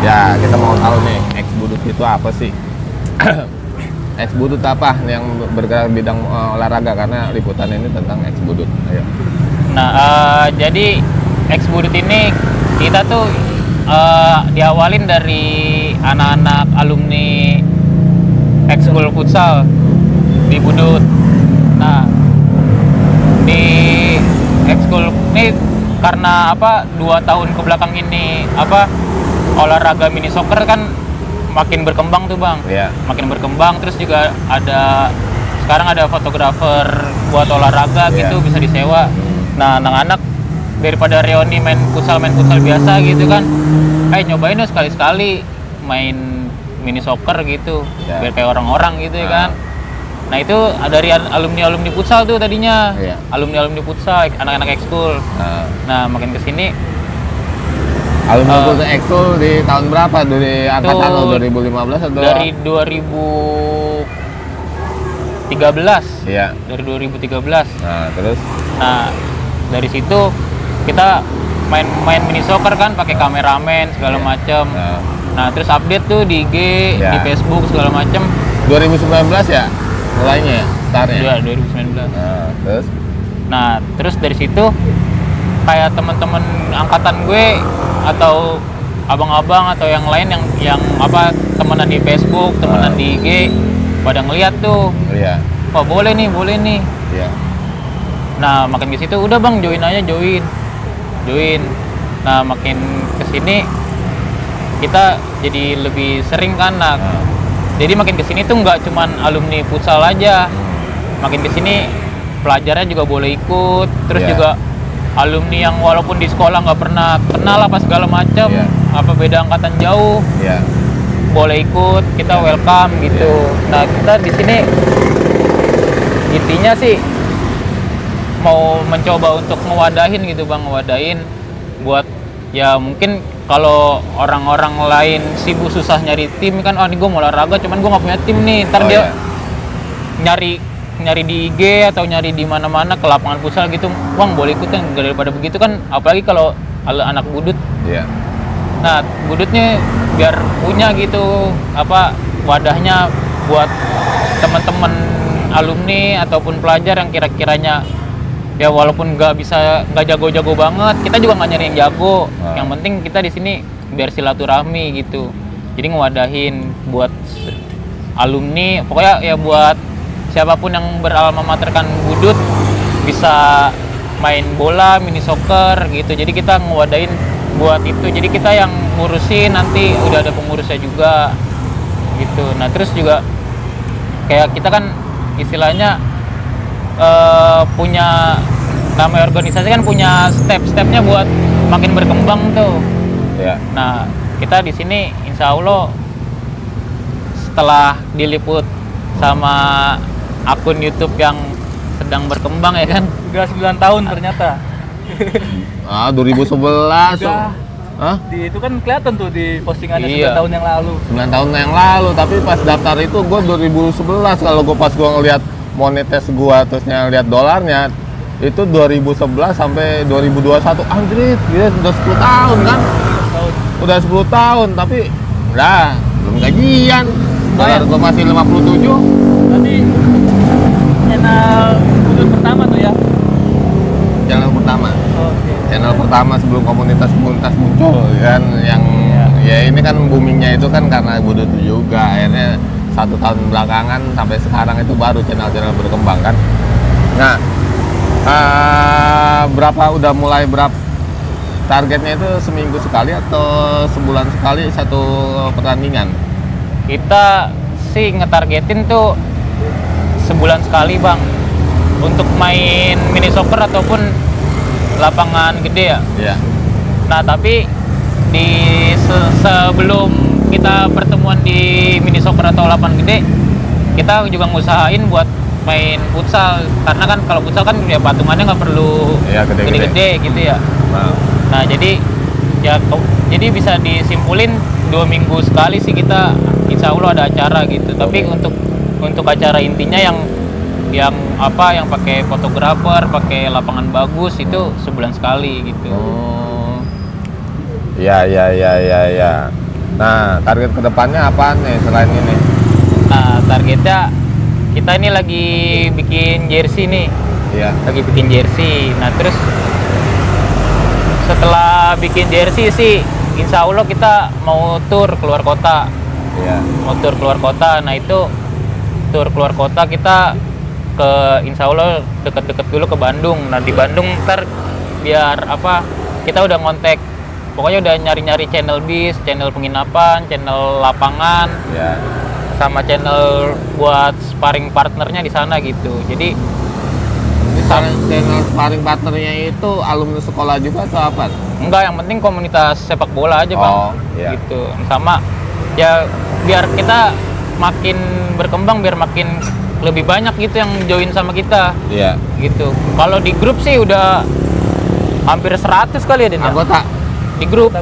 ya kita mau tahu nih ex Budut itu apa sih. Ex Budut apa yang bergerak bidang olahraga, karena liputan ini tentang ex Budut. Ayo. Nah, jadi ex Budut ini kita tuh diawalin dari anak-anak alumni ekskul futsal di Budut. Nah, di ekskul ini karena apa 2 tahun kebelakang ini apa olahraga mini soccer kan makin berkembang tuh bang. Iya. Makin berkembang, terus juga sekarang ada fotografer buat olahraga Iya. gitu, bisa disewa. Nah, anak-anak daripada reuni main futsal biasa gitu kan, nyobain dong sekali-sekali main mini soccer gitu, Ya. biar kayak orang-orang gitu ya Nah. kan. Nah itu dari alumni futsal tuh tadinya, Iya. alumni futsal, anak-anak ekskul. Nah makin kesini Alumni futsal ekskul di tahun berapa? Dari angkatan lo 2015 atau? dari 2013. Iya. Dari 2013. Nah, terus Nah, dari situ kita main mini soccer kan pakai kameramen segala Iya. macem. Nah, Nah, terus update tuh di IG, Iya. di Facebook segala macem. 2019 ya mulainya ya, startnya. Ya, 2019. Nah, terus Nah, terus dari situ kayak teman-teman angkatan gue atau abang-abang atau yang lain yang apa temenan di Facebook, temenan di IG pada ngeliat tuh, iya, "Wah, boleh nih." iya. Nah, makin ke situ udah Bang, join aja, join. Nah, makin ke sini kita jadi lebih sering kan. Nah, Nah, jadi makin ke sini tuh nggak cuman alumni futsal aja. Makin ke sini pelajarnya juga boleh ikut, terus Iya. juga alumni yang walaupun di sekolah nggak pernah kenal apa segala macam, Iya. apa beda angkatan jauh, iya. boleh ikut, kita welcome gitu. Nah, kita di sini intinya sih mau mencoba untuk ngewadahin gitu Bang, ngewadahin buat ya mungkin kalau orang-orang lain sibuk susah nyari tim kan, oh ini gue mau olahraga cuman gue nggak punya tim nih, ntar Oh, dia iya. nyari di IG atau nyari di mana-mana ke lapangan futsal gitu, Bang boleh ikut kan, daripada begitu kan, apalagi kalau anak budut. Iya. Nah, budutnya biar punya gitu apa wadahnya buat teman-teman alumni ataupun pelajar yang kira-kiranya ya walaupun nggak jago-jago banget, kita juga nggak nyari yang jago. Ah. Yang penting kita di sini biar silaturahmi gitu. Jadi ngewadahin buat alumni, pokoknya ya buat siapapun yang beralma materkan budut bisa main bola, mini soccer gitu. Jadi kita ngewadahin buat itu. Jadi kita yang ngurusin, nanti udah ada pengurusnya juga gitu. Nah, terus juga kayak kita kan istilahnya punya namanya organisasi kan punya step-stepnya buat makin berkembang tuh. Ya. Nah, kita di sini insya Allah setelah diliput sama akun YouTube yang sedang berkembang ya kan. Udah 9 tahun ternyata. 2011. Udah. Hah? Itu kan kelihatan tuh di postingannya Iya. 9 tahun yang lalu. 9 tahun yang lalu, tapi pas daftar itu gue 2011. Kalau gue pas gue ngeliat monetes gue terusnya lihat dolarnya itu 2011 sampai 2021. Anjir, gila, udah 10 tahun kan? Udah 10 tahun, tapi udah belum gajian. Dolar gue masih 57. Berarti channel Budut pertama tuh ya. Channel pertama. Oke. Channel pertama sebelum komunitas muncul kan, yang ya ini kan boomingnya itu kan karena Budut juga. Akhirnya 1 tahun belakangan sampai sekarang itu baru channel-channel berkembang kan. Nah, berapa targetnya itu seminggu sekali atau sebulan sekali satu pertandingan? Kita sih ngetargetin tuh sebulan sekali bang untuk main mini soccer ataupun lapangan gede ya. Iya. Nah tapi di sebelum kita pertemuan di mini soccer atau lapangan gede, kita juga ngusahain buat main futsal, karena kan kalau futsal kan ya patungannya nggak perlu Iya, gede-gede. gede-gede gitu ya. Nah jadi jadi bisa disimpulin 2 minggu sekali sih kita insya Allah ada acara gitu. Tapi untuk acara intinya yang apa yang pakai fotografer, pakai lapangan bagus itu sebulan sekali gitu. Oh. Ya. Nah, target kedepannya apaan nih selain ini? Nah targetnya kita ini lagi bikin jersey nih. Iya. Lagi bikin jersey. Nah terus setelah bikin jersey sih insya Allah kita mau tur keluar kota. Iya. Mau tur keluar kota. Nah itu tur keluar kota kita ke insya Allah deket-deket dulu ke Bandung. Nah di Bandung ntar biar apa kita udah ngontek, pokoknya udah nyari-nyari channel bis, channel penginapan, channel lapangan, Iya. sama channel buat sparring partnernya di sana gitu. Jadi Channel sparring partnernya itu alumni sekolah juga atau apa? enggak, yang penting komunitas sepak bola aja bang. Oh, iya. Gitu. Sama ya biar kita makin berkembang, biar makin lebih banyak gitu yang join sama kita. Iya. Gitu. Kalau di grup sih udah hampir 100 kali ya Den, ya? Anggota Di grup.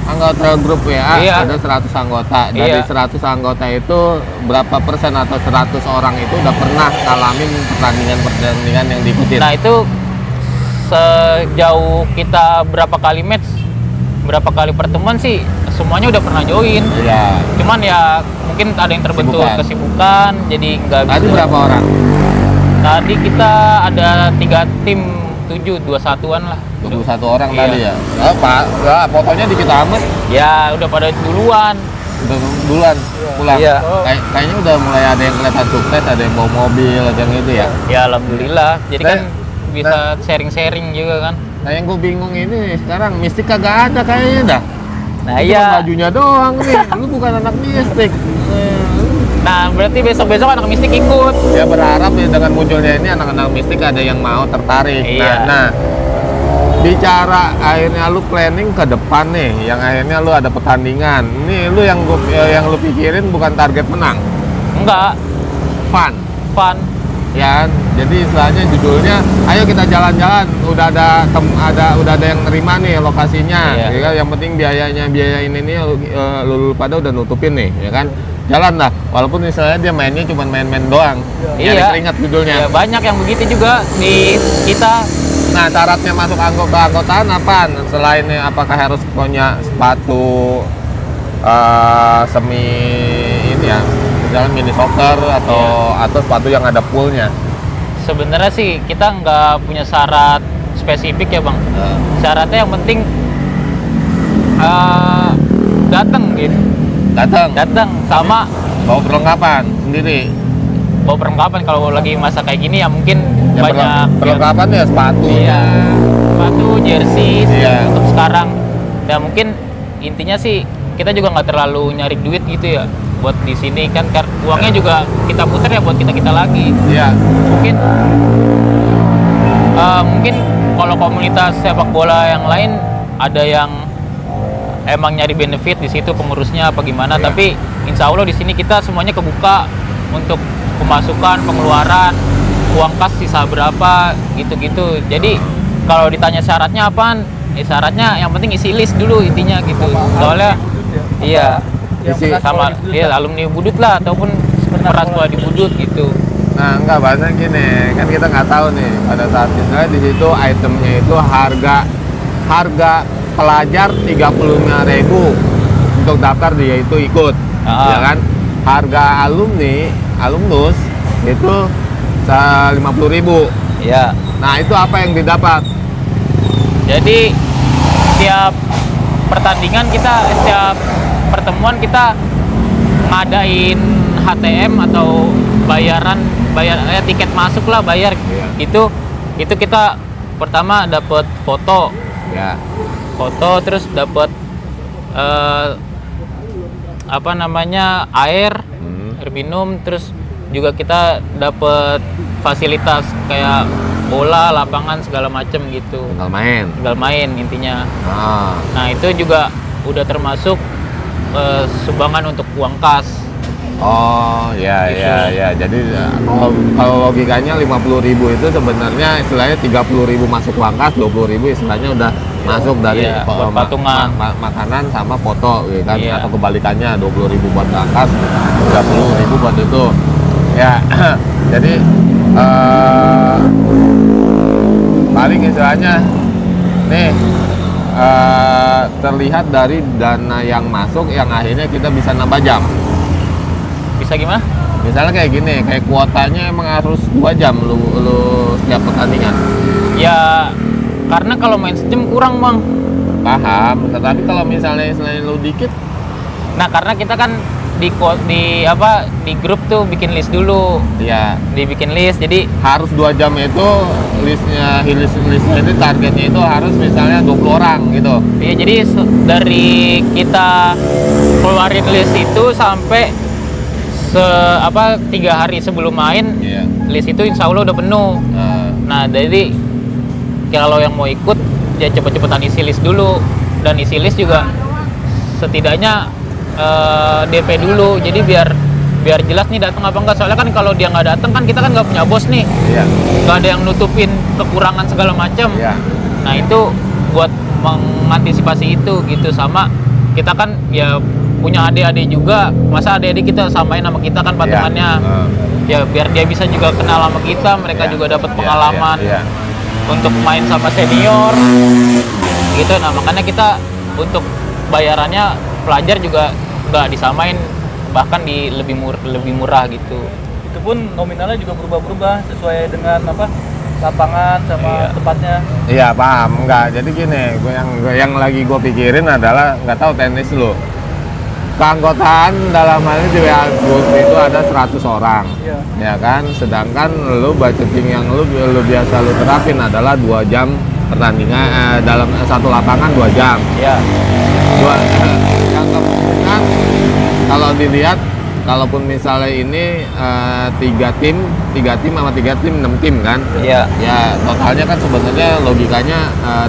anggota grup WA Iya. ada 100 anggota. Dari Iya. 100 anggota itu berapa persen atau 100 orang itu udah pernah ngalamin pertandingan yang diikutin? Nah itu sejauh kita berapa kali match, berapa kali pertemuan sih semuanya udah pernah join. Iya. Cuman ya mungkin ada yang terbentuk kesibukan, jadi nggak bisa. Tadi berapa orang? Tadi kita ada 3 tim 21-an lah. 21 orang Iya. tadi ya? Oh, Pak, ya, fotonya dikit amat. Ya udah pada duluan. Udah duluan pulang. Iya. Kayaknya udah mulai ada yang kelihatan sukses, ada yang bawa mobil, ada yang itu ya. Ya alhamdulillah. Jadi kan Nah, bisa sharing-sharing juga kan. Nah yang gue bingung ini sekarang mistik kagak ada kayaknya dah. Nah Cuma iya. bajunya doang nih. Lu bukan anak mistik. Nah berarti besok-besok anak mistik ikut. Ya berharap ya dengan munculnya ini anak-anak mistik ada yang mau tertarik. Iya. Nah, bicara akhirnya lu planning ke depan nih, yang akhirnya lu ada pertandingan. Ini lu yang lu pikirin bukan target menang, Enggak, fun. fun. Ya, jadi istilahnya judulnya, ayo kita jalan-jalan. Udah ada yang nerima nih lokasinya. Iya. Ya kan? Yang penting biaya ini nih lu pada udah nutupin nih, ya kan? Jalan lah. Walaupun misalnya dia mainnya cuma main-main doang. Nyari Iya. keringat judulnya. Ya banyak yang begitu juga di kita. Nah, syaratnya masuk keanggotaan apa? Selain apakah harus punya sepatu semi ini ya, misalnya mini soccer atau sepatu yang ada poolnya? Sebenarnya sih kita nggak punya syarat spesifik ya bang. Syaratnya yang penting datang gitu. Datang sama Bawa perlengkapan sendiri. bawa perlengkapan. Kalau lagi masa kayak gini ya mungkin Ya, banyak perlengkapan ya sepatu. Iya, sepatu, jersey Iya. untuk sekarang. Ya mungkin intinya sih kita juga nggak terlalu nyari duit gitu ya buat di sini kan, uangnya juga kita putar ya buat kita lagi. Iya. Mungkin Mungkin kalau komunitas sepak bola yang lain ada yang emang nyari benefit di situ pengurusnya apa gimana, Iya. tapi insya Allah di sini kita semuanya kebuka untuk pemasukan, pengeluaran, uang kas sisa berapa gitu-gitu. Jadi kalau ditanya syaratnya apaan? Syaratnya yang penting isi list dulu intinya gitu. Soalnya iya sama dia alumni Budut lah ataupun pernah sekolah di Budut gitu. Nah, enggak, bahasanya gini, kan kita nggak tahu nih pada saat misalnya di situ itemnya itu harga pelajar 35.000 untuk daftar dia itu ikut, ya kan? Harga alumnus itu 50.000. Iya. Nah, itu apa yang didapat? Jadi setiap pertandingan setiap pertemuan kita ngadain HTM atau bayar tiket masuk lah, bayar Iya. itu kita pertama dapat foto, Ya. terus dapat air minum, terus juga kita dapat fasilitas kayak bola, lapangan segala macem gitu, tinggal main intinya. Nah itu juga udah termasuk sumbangan untuk uang kas. Oh ya Gitu. ya. Jadi kalau logikanya 50.000 itu sebenarnya istilahnya 30.000 masuk uang kas, 20.000 istilahnya udah masuk dari Iya, buat patungan. makanan sama foto gitu kan, Iya. atau kebalikannya 20.000 buat uang kas, 30.000 buat itu. Ya, jadi paling istilahnya nih terlihat dari dana yang masuk yang akhirnya kita bisa nambah jam. Bisa gimana? Misalnya kayak gini, kayak kuotanya emang harus 2 jam lu setiap pertandingan. Ya karena kalau main sejam kurang bang. Paham, tetapi kalau misalnya lu dikit, Nah karena kita kan di grup tuh bikin list dulu, ya dibikin list, jadi harus 2 jam itu listnya itu targetnya itu harus misalnya 20 orang gitu. ya jadi dari kita keluarin list itu sampai 3 hari sebelum main, Iya. list itu insya Allah udah penuh. Nah jadi kalau yang mau ikut ya cepet-cepetan isi list dulu, dan isi list juga setidaknya DP dulu, jadi biar jelas nih datang apa enggak. Soalnya kan kalau dia nggak datang kan kita kan nggak punya bos nih, Iya. nggak ada yang nutupin kekurangan segala macam. Iya. Nah itu buat mengantisipasi itu gitu. Sama kita kan ya punya adik-adik juga, masa adik-adik kita samain sama kita kan patungannya. Ya biar dia bisa juga kenal sama kita, mereka Iya. juga dapat pengalaman Iya. untuk main sama senior gitu. Nah makanya kita untuk bayarannya pelajar juga nggak disamain, bahkan lebih murah gitu. Itu pun nominalnya juga berubah-berubah sesuai dengan lapangan sama Iya. tempatnya. Iya, paham. Enggak, jadi gini, yang lagi gue pikirin adalah nggak tahu tenis lu. Keanggotaan dalam hal ini di WA Group itu ada 100 orang. Iya. Ya kan, sedangkan lu budgeting yang lu biasa lu terapin adalah 2 jam pertandingan, dalam satu lapangan 2 jam. Ya Yang kemungkinan kalau dilihat, kalaupun misalnya ini 3 tim sama 3 tim 6 tim kan, ya ya totalnya kan sebenarnya logikanya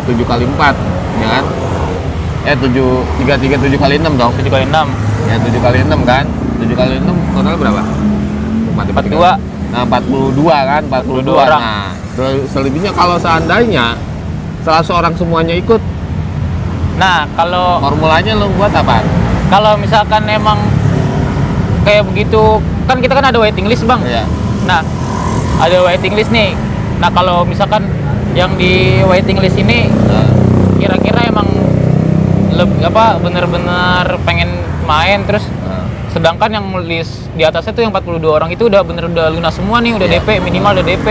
7 kali 4, ya kan? 7 kali 6 dong. 7 kali 6 Ya 7 kali 6 kan? 7 kali 6 total berapa? 42. Nah 42 kan? 42 orang. Nah selebihnya kalau seandainya salah seorang semuanya ikut, Nah kalau formulanya lu buat apa? misalkan emang kayak begitu kan kita kan ada waiting list bang. Iya. Nah ada waiting list nih. Nah kalau misalkan yang di waiting list ini Nah, kira-kira emang bener-bener pengen main, terus nah. sedangkan yang list di atasnya tuh yang 42 orang itu udah lunas semua nih, udah Iya. DP, minimal udah DP.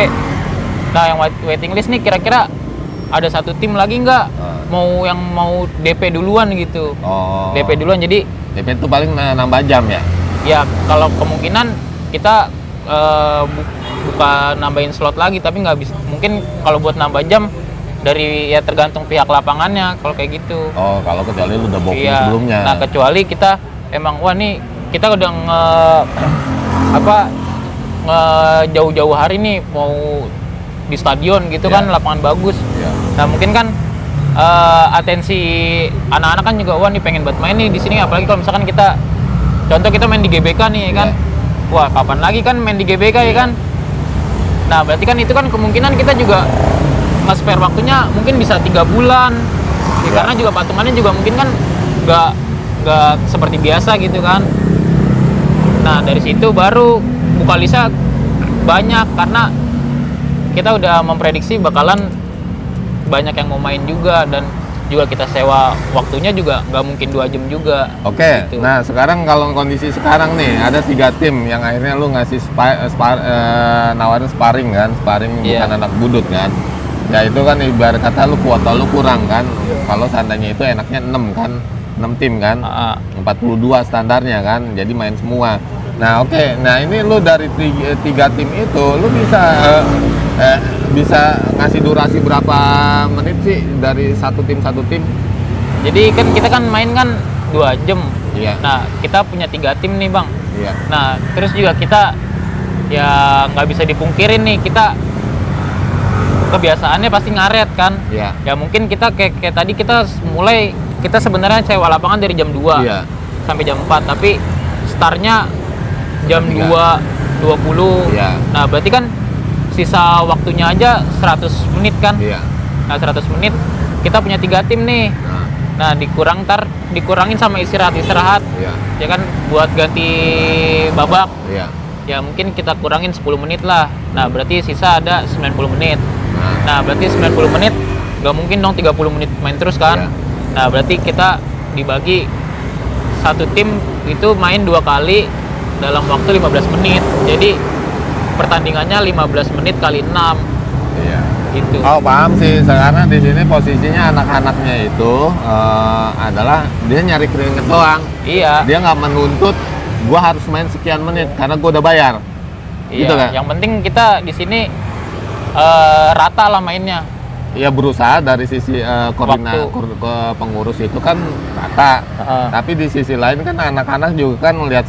Nah yang waiting list nih kira-kira ada satu tim lagi nggak yang mau DP duluan gitu. Oh. DP duluan, jadi DP itu paling nambah jam ya? ya kalau kemungkinan kita bukan nambahin slot lagi, tapi nggak bisa, mungkin kalau buat nambah jam dari ya tergantung pihak lapangannya kalau kayak gitu. Oh, kalau kecuali lu udah booking Iya. sebelumnya. Nah kecuali kita emang wah nih kita udah jauh-jauh hari nih mau di stadion gitu Iya. kan, lapangan bagus. Iya. Nah mungkin kan atensi anak-anak kan juga, wah nih pengen buat main nih di sini, apalagi kalau misalkan kita contoh kita main di GBK nih ya kan, wah kapan lagi kan main di GBK ya kan. Nah berarti kan itu kan kemungkinan kita juga nge-spare waktunya mungkin bisa 3 bulan ya, Iya. karena juga patungannya juga mungkin kan nggak seperti biasa gitu kan. Nah dari situ baru Bukalisa banyak, karena kita udah memprediksi bakalan banyak yang mau main juga, dan juga kita sewa waktunya juga nggak mungkin 2 jam juga. Oke, Gitu. nah sekarang kalau kondisi sekarang nih ada 3 tim yang akhirnya lu ngasih nawarin sparring kan, sparring Iya. bukan anak budut kan. Ya itu kan ibarat kata lu kuota lu kurang kan. Kalau seandainya itu enaknya 6 kan, 6 tim kan, Ah, 42 standarnya kan, jadi main semua. Nah oke, nah ini lu dari 3 tim itu lu bisa ngasih durasi berapa menit sih dari satu tim? jadi kan kita kan main kan 2 jam. Iya. Nah kita punya 3 tim nih bang. Iya. Nah terus juga kita ya nggak bisa dipungkirin nih, kita kebiasaannya pasti ngaret kan. Iya. Ya mungkin kita kayak tadi kita mulai, kita sebenarnya sewa lapangan dari jam 2 Iya. sampai jam 4, tapi startnya jam 3. 2.20. Iya. Nah berarti kan sisa waktunya aja 100 menit kan. Iya. Nah 100 menit kita punya 3 tim nih. Nah, Nah dikurangin sama istirahat iya. ya kan, buat ganti babak Iya. ya mungkin kita kurangin 10 menit lah. Nah berarti sisa ada 90 menit. Nah berarti 90 menit nggak mungkin dong 30 menit main terus kan. Iya. Nah berarti kita dibagi, satu tim itu main 2 kali dalam waktu 15 menit. Jadi pertandingannya 15 menit kali 6 Iya. gitu. Oh paham sih, karena di sini posisinya anak-anaknya itu adalah dia nyari keringet doang. Iya. Dia nggak menuntut gua harus main sekian menit karena gua udah bayar. Iya. Gitu kan? Yang penting kita di sini rata lah mainnya. Ya berusaha dari sisi ke pengurus itu kan rata. Tapi di sisi lain kan anak-anak juga kan lihat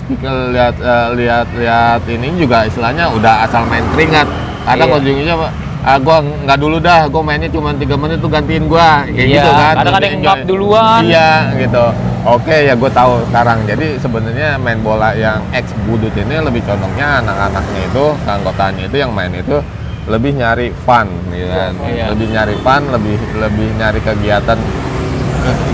lihat ini juga istilahnya udah asal main keringat. Kadang Iya. ujungnya gua nggak dulu dah, gua mainnya cuma 3 menit tuh gantiin gua kayak Iya, gitu kan. kadang ada yang Enjoy. ngap duluan. Iya gitu. Oke ya gue tahu sekarang. Jadi sebenarnya main bola yang ex budut ini lebih condongnya anak-anaknya itu, anggotanya itu yang main itu lebih nyari fun gitu kan. Iya. Lebih nyari fun, lebih nyari kegiatan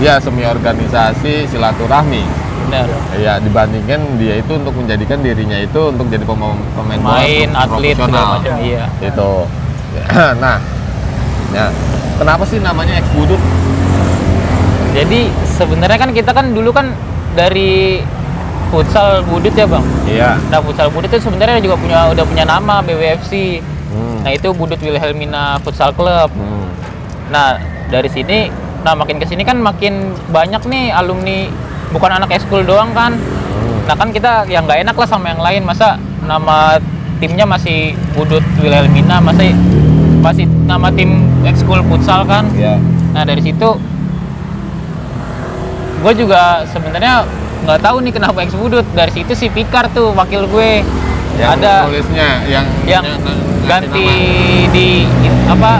ya semi organisasi, silaturahmi. Benar. Ya dibandingkan dia itu untuk menjadikan dirinya itu untuk jadi pemain bola Main atlet segala profesional. macam. Iya. Itu. Nah, ya kenapa sih namanya ex budut? Jadi sebenarnya kan kita kan dulu kan dari futsal budut ya bang. Iya. Nah futsal budut itu sebenarnya juga udah punya nama, BWFC. Nah itu Budut Wilhelmina Futsal Club. Nah dari sini, nah makin kesini kan makin banyak nih alumni, bukan anak ekskul doang kan. Nah kan kita yang nggak enak lah sama yang lain, masa nama timnya masih Budut Wilhelmina, masih nama tim ekskul futsal kan. Iya. Nah dari situ gue juga sebenarnya nggak tahu nih kenapa ex budut. Dari situ si Pikar tuh wakil gue Yang ada tulisnya yang ganti di apa,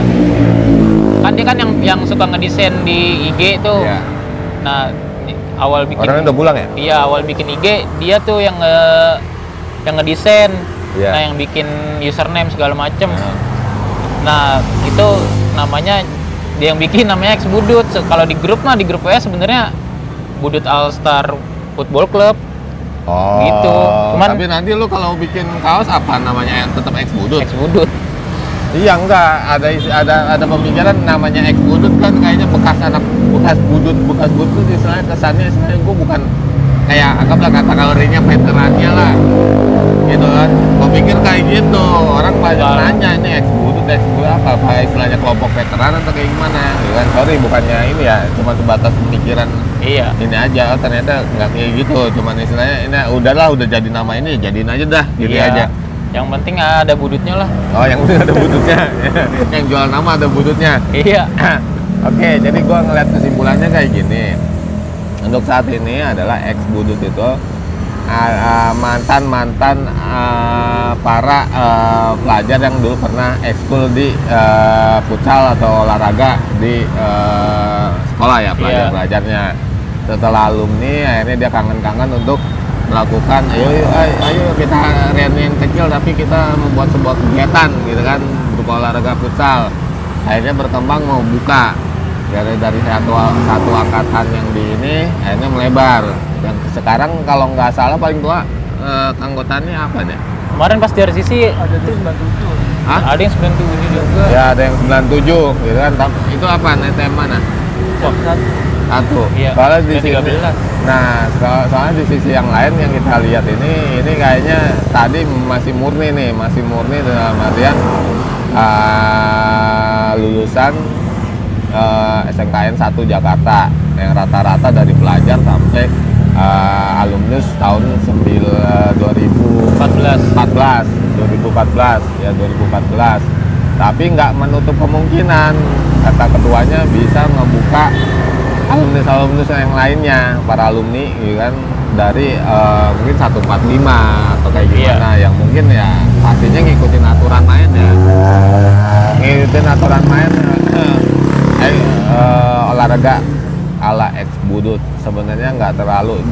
kan dia kan yang suka ngedesain di IG tuh. Iya. Nah awal bikin, Orangnya udah pulang ya? iya awal bikin IG dia tuh yang ngedesain. Iya. Nah yang bikin username segala macem. Nah itu namanya, dia yang bikin namanya ex budut. Kalau di grup mah, di grup WA sebenarnya Budut All Star Football Club. Oh, Gitu. tapi nanti lu kalau bikin kaos apa namanya? Tetap ex budut? Ex budut. Iya enggak, ada pemikiran namanya ex budut kan kayaknya bekas budut istilahnya kesannya gue bukan kayak anggaplah kategorinya veterannya lah. Gitu kan. Gua pikir kayak gitu. Orang banyak nanya ini ex budut apa istilahnya kelompok veteran atau kayak gimana? Gitu kan. Sorry bukannya ini ya, cuma sebatas pemikiran. Iya. Ini aja, ternyata nggak kayak gitu, cuman istilahnya ini udahlah, udah jadi nama ini, jadiin aja dah, gitu Iya. aja. Yang penting ada budutnya lah. Oh, yang penting ada budutnya, yang jual nama ada budutnya. Iya. Oke, jadi gua ngeliat kesimpulannya kayak gini. Untuk saat ini adalah ex budut itu mantan para pelajar yang dulu pernah ekskul di futsal atau olahraga di sekolah ya, pelajar-pelajarnya. Setelah alumni akhirnya dia kangen-kangen untuk melakukan ayo kita reunian kecil tapi kita membuat sebuah kegiatan gitu kan, berupa olahraga futsal. Akhirnya berkembang mau buka dari satu angkatan yang di ini akhirnya melebar, dan sekarang kalau nggak salah paling tua anggotannya apa deh? Kemarin pas di RCC Ada tuh 97. Hah? ada yang 97 juga. Ya ada yang 97 gitu kan. Itu apa? NTM mana? Satu. Iya. Soalnya di Dan sini, 13. nah soalnya di sisi yang lain yang kita lihat ini kayaknya tadi masih murni dalam artian lulusan SMKN 1 Jakarta yang rata-rata dari pelajar sampai alumnus tahun 2014 ya 2014. Tapi nggak menutup kemungkinan kata ketuanya bisa ngebuka alumnus yang lainnya, para alumni gitu kan, dari mungkin 145 atau kayak gimana, yang mungkin ya pastinya ngikutin aturan main olahraga ala ex budut sebenarnya nggak terlalu,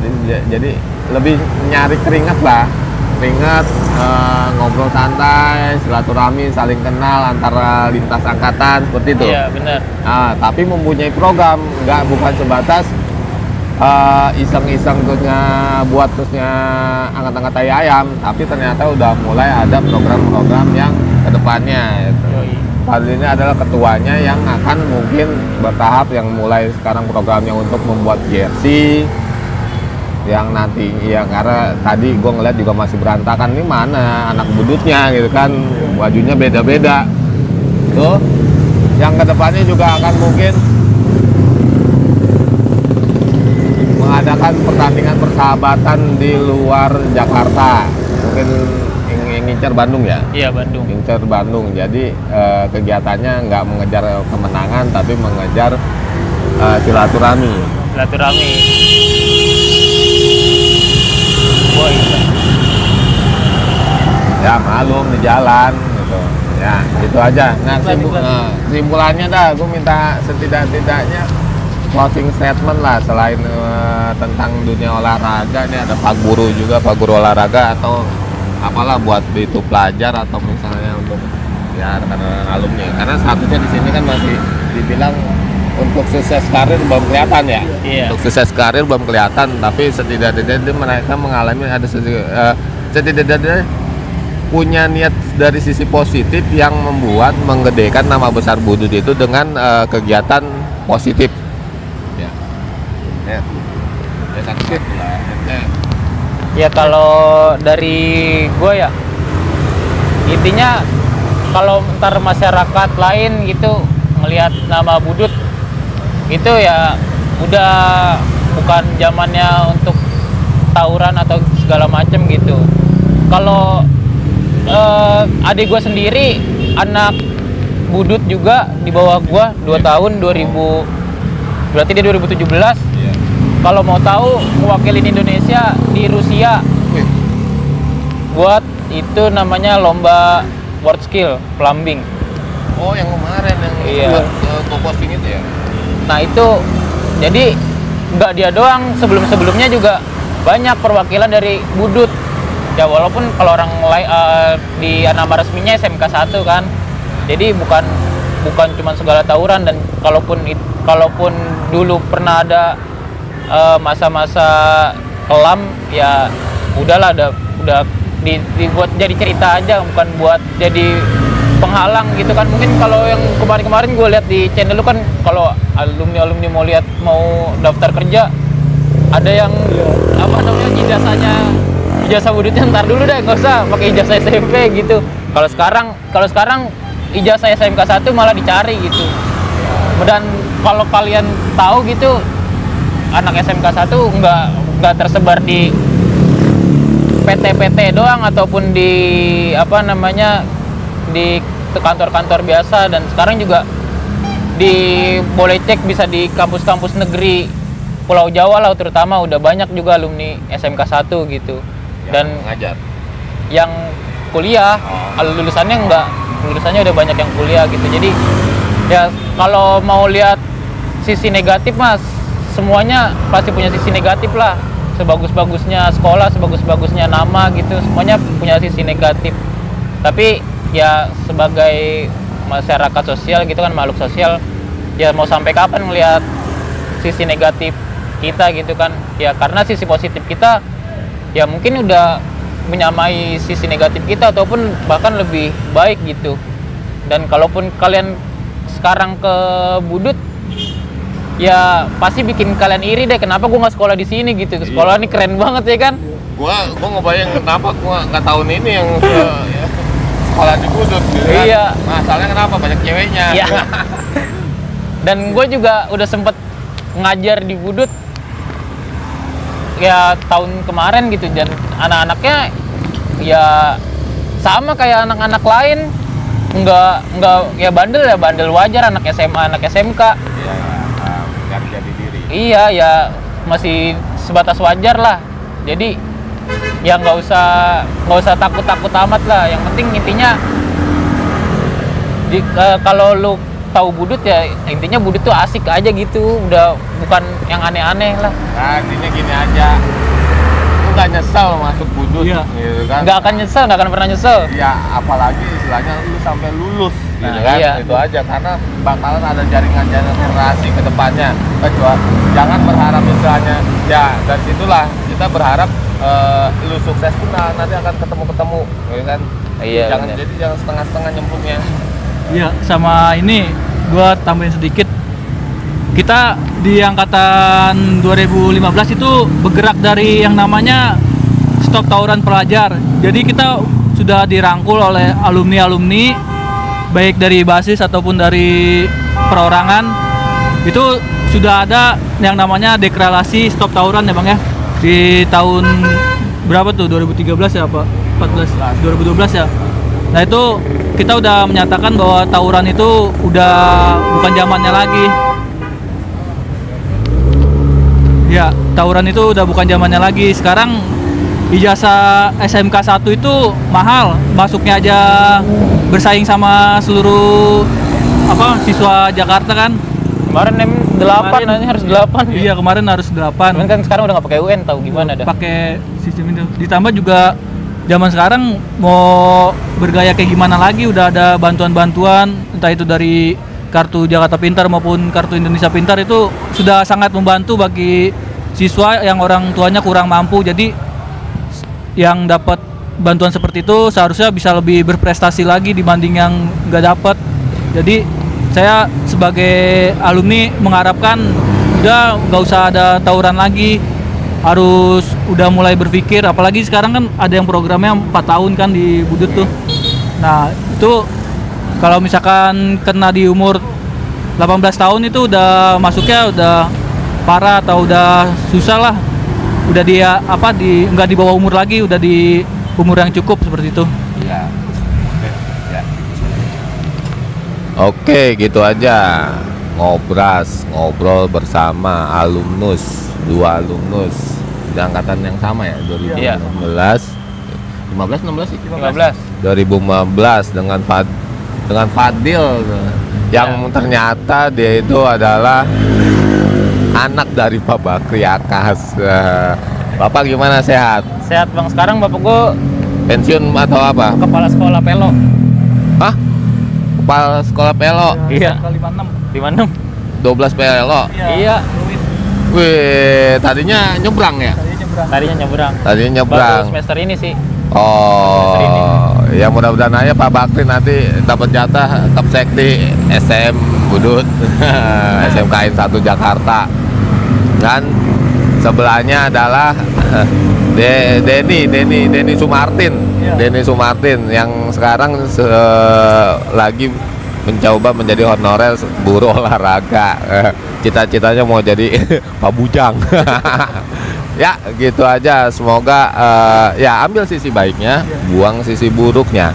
jadi lebih nyari keringat, ngobrol santai, silaturahmi, saling kenal antara lintas angkatan seperti itu. Iya, benar. Nah, tapi mempunyai program, bukan sebatas iseng-iseng terusnya angkat-angkat tai ayam, tapi ternyata udah mulai ada program-program yang kedepannya. Gitu. Kali ini adalah ketuanya yang akan mungkin bertahap, yang mulai sekarang programnya untuk membuat jersey yang nanti ya, karena tadi gue ngeliat juga masih berantakan, nih mana anak budutnya gitu kan, bajunya beda-beda tuh. Yang kedepannya juga akan mungkin mengadakan pertandingan persahabatan di luar Jakarta, mungkin ngincer Bandung ya. Iya, Bandung. Ngincer Bandung, jadi kegiatannya nggak mengejar kemenangan tapi mengejar silaturahmi. Boy. Ya malum di jalan gitu ya, itu aja. Nah kesimpulannya gue minta setidak-tidaknya closing statement lah, selain tentang dunia olahraga. Ini ada Pak Guru juga, Pak Guru olahraga atau apalah buat itu pelajar atau misalnya untuk ya rekan-rekan alumni, karena statusnya di sini kan masih dibilang untuk sukses karir belum kelihatan ya. Iya. Untuk sukses karir belum kelihatan, tapi setidaknya mereka mengalami ada setidaknya punya niat dari sisi positif yang membuat menggedekan nama besar Budut itu dengan kegiatan positif. Ya. Ya. Ya kalau dari gue ya, intinya kalau ntar masyarakat lain gitu ngelihat nama Budut itu ya udah bukan zamannya untuk tawuran atau segala macem gitu. Kalau adik gue sendiri anak Budut juga di bawah gue 2 tahun, 2000 berarti dia 2017. Iya. Kalau mau tahu mewakilin Indonesia di Rusia buat itu namanya lomba World Skill Plumbing. Oh, yang kemarin yang Iya. posting itu ya. Nah itu jadi nggak dia doang, sebelumnya juga banyak perwakilan dari Budut ya, walaupun kalau orang di nama resminya SMK 1 kan, jadi bukan cuma segala tawuran. Dan kalaupun dulu pernah ada masa-masa kelam ya udahlah, udah dibuat jadi cerita aja, bukan buat jadi penghalang gitu kan. Mungkin kalau yang kemarin gue lihat di channel lu kan, kalau alumni mau daftar kerja ada yang apa namanya ijazah Budutnya ntar dulu deh, nggak usah pakai ijazah SMP gitu. Kalau sekarang ijazah SMK 1 malah dicari gitu. Dan kalau kalian tahu gitu, anak SMK 1 nggak tersebar di PT-PT doang ataupun di di kantor-kantor biasa, dan sekarang juga boleh cek bisa di kampus-kampus negeri Pulau Jawa lah terutama udah banyak juga alumni SMK 1 gitu. Dan ngajar. Yang kuliah, kalau lulusannya enggak, lulusannya udah banyak yang kuliah gitu. Jadi ya kalau mau lihat sisi negatif mas, semuanya pasti punya sisi negatif lah. Sebagus-bagusnya sekolah, sebagus-bagusnya nama gitu, semuanya punya sisi negatif. Tapi ya sebagai masyarakat sosial gitu kan, makhluk sosial, ya mau sampai kapan ngelihat sisi negatif kita gitu kan. Ya karena sisi positif kita ya mungkin udah menyamai sisi negatif kita ataupun bahkan lebih baik gitu. Dan kalaupun kalian sekarang ke Budut ya pasti bikin kalian iri deh, kenapa gua nggak sekolah di sini gitu. Sekolah ini keren banget ya kan. Gua ngebayang kenapa gua nggak tahun ini yang ya, sekolah di Budut gitu kan. Iya. Masalahnya kenapa banyak ceweknya. Iya. Dan gue juga udah sempet ngajar di Budut ya tahun kemarin gitu, dan anak-anaknya ya sama kayak anak-anak lain, nggak ya bandel wajar, anak SMA anak SMK. Iya, jadi diri. Iya ya masih sebatas wajar lah. Jadi ya nggak usah takut amat lah. Yang penting intinya kalau lu tahu Budut ya intinya Budut tuh asik aja gitu, udah bukan yang aneh-aneh lah. Nah, intinya gini aja, lu nggak nyesel masuk Budut, Iya. gitu kan? Nggak akan pernah nyesel. Ya apalagi istilahnya lu sampai lulus, gitu Nah, kan? iya. Itu aja, karena bakalan ada jaringan generasi ke depannya. Kecuali jangan berharap istilahnya, ya dari situlah kita berharap lu sukses pun nanti akan ketemu, gitu kan? Iya, Jangan bener. jadi jangan setengah-setengah nyemplungnya. Iya, sama ini gua tambahin sedikit. Kita di angkatan 2015 itu bergerak dari yang namanya stop tawuran pelajar. Jadi kita sudah dirangkul oleh alumni-alumni baik dari basis ataupun dari perorangan. Itu sudah ada yang namanya deklarasi stop tawuran ya Bang ya. Di tahun berapa tuh? 2013 ya apa? 14, 2012 ya. Nah itu kita udah menyatakan bahwa tawuran itu udah bukan zamannya lagi. Ya, tawuran itu udah bukan zamannya lagi. Sekarang ijazah SMK 1 itu mahal. Masuknya aja bersaing sama seluruh siswa Jakarta kan. Kemarin 8 nanti harus 8. Iya, kemarin harus 8. Cuman kan sekarang udah nggak pakai UN, tahu gimana dah. Pakai sistem itu. Ditambah juga zaman sekarang mau bergaya kayak gimana lagi, udah ada bantuan-bantuan entah itu dari kartu Jakarta Pintar maupun kartu Indonesia Pintar, itu sudah sangat membantu bagi siswa yang orang tuanya kurang mampu. Jadi yang dapat bantuan seperti itu seharusnya bisa lebih berprestasi lagi dibanding yang nggak dapat. Jadi saya sebagai alumni mengharapkan udah nggak usah ada tawuran lagi, harus udah mulai berpikir. Apalagi sekarang kan ada yang programnya 4 tahun kan di Budut tuh. Nah itu kalau misalkan kena di umur 18 tahun itu udah masuknya udah parah atau udah susah lah, udah dia nggak di bawah umur lagi, udah di umur yang cukup seperti itu. Iya. Oke, gitu aja ngobrol bersama dua alumnus di angkatan yang sama ya, 2015, 16 sih, 15. 2015 dengan Fadil yang ternyata dia itu adalah anak dari Pak Bakri Akas. Bapak gimana, sehat? Sehat Bang, sekarang bapak gua Pensiun atau apa? kepala sekolah Pelo. Hah? Kepala sekolah Pelo? Iya. 56. 12 Pelo? Iya. Wih, tadinya nyebrang ya? Tadinya nyebrang. Tadinya nyebrang. Baru semester ini sih. Oh, ya mudah-mudahan aja Pak Bakri nanti dapat jatah Kapsekdi SM Budut, SMKN 1 Jakarta. Dan sebelahnya adalah Denny Sumartin. Denny Sumartin yang sekarang lagi mencoba menjadi honorer guru olahraga. Cita-citanya mau jadi Pak Bujang. Ya gitu aja, semoga ya ambil sisi baiknya, buang sisi buruknya,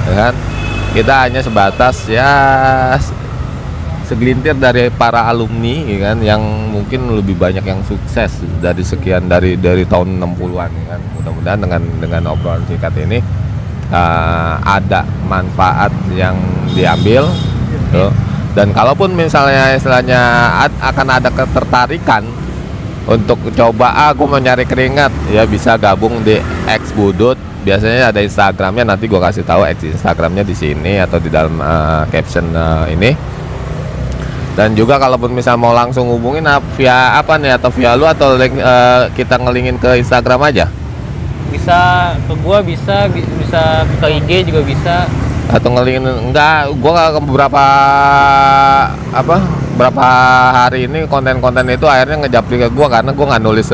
ya kan? Kita hanya sebatas ya segelintir dari para alumni ya kan, yang mungkin lebih banyak yang sukses dari sekian dari tahun 60-an ya kan. Mudah-mudahan dengan obrolan singkat ini ada manfaat yang diambil tuh. Dan kalaupun misalnya istilahnya akan ada ketertarikan untuk coba aku mau nyari keringat, ya bisa gabung di X Budut. Biasanya ada Instagramnya, nanti gua kasih tahu Instagramnya di sini atau di dalam caption ini. Dan juga kalaupun misal mau langsung hubungin via apa nih, atau via lu atau link, kita ngelingin ke Instagram aja. Bisa ke gua, bisa ke IG juga bisa. Atau ngelingin enggak, gua berapa hari ini konten-konten itu akhirnya ngejapri ke gua karena gua nggak nulis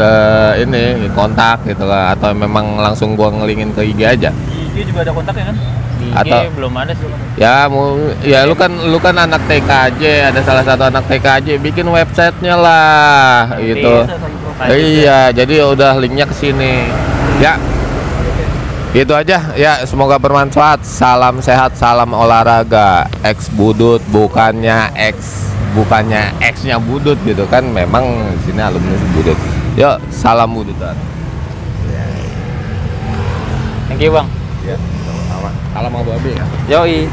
ini kontak gitu lah, atau memang langsung gua ngelingin ke IG aja. IG juga ada kontaknya kan? Di IG Atau- belum ada sih. Ya lu kan anak TKJ, ada salah satu anak TKJ bikin websitenya lah gitu. Iya, jadi udah linknya ke sini. Ya, gitu aja. Ya, semoga bermanfaat. Salam sehat, salam olahraga. X Budut bukannya X-nya Budut gitu kan. Memang di sini alumni Budut. Yuk, salam Budutan. Thank you, Bang. Ya, sama. Salam Abu Abi ya. Yoi.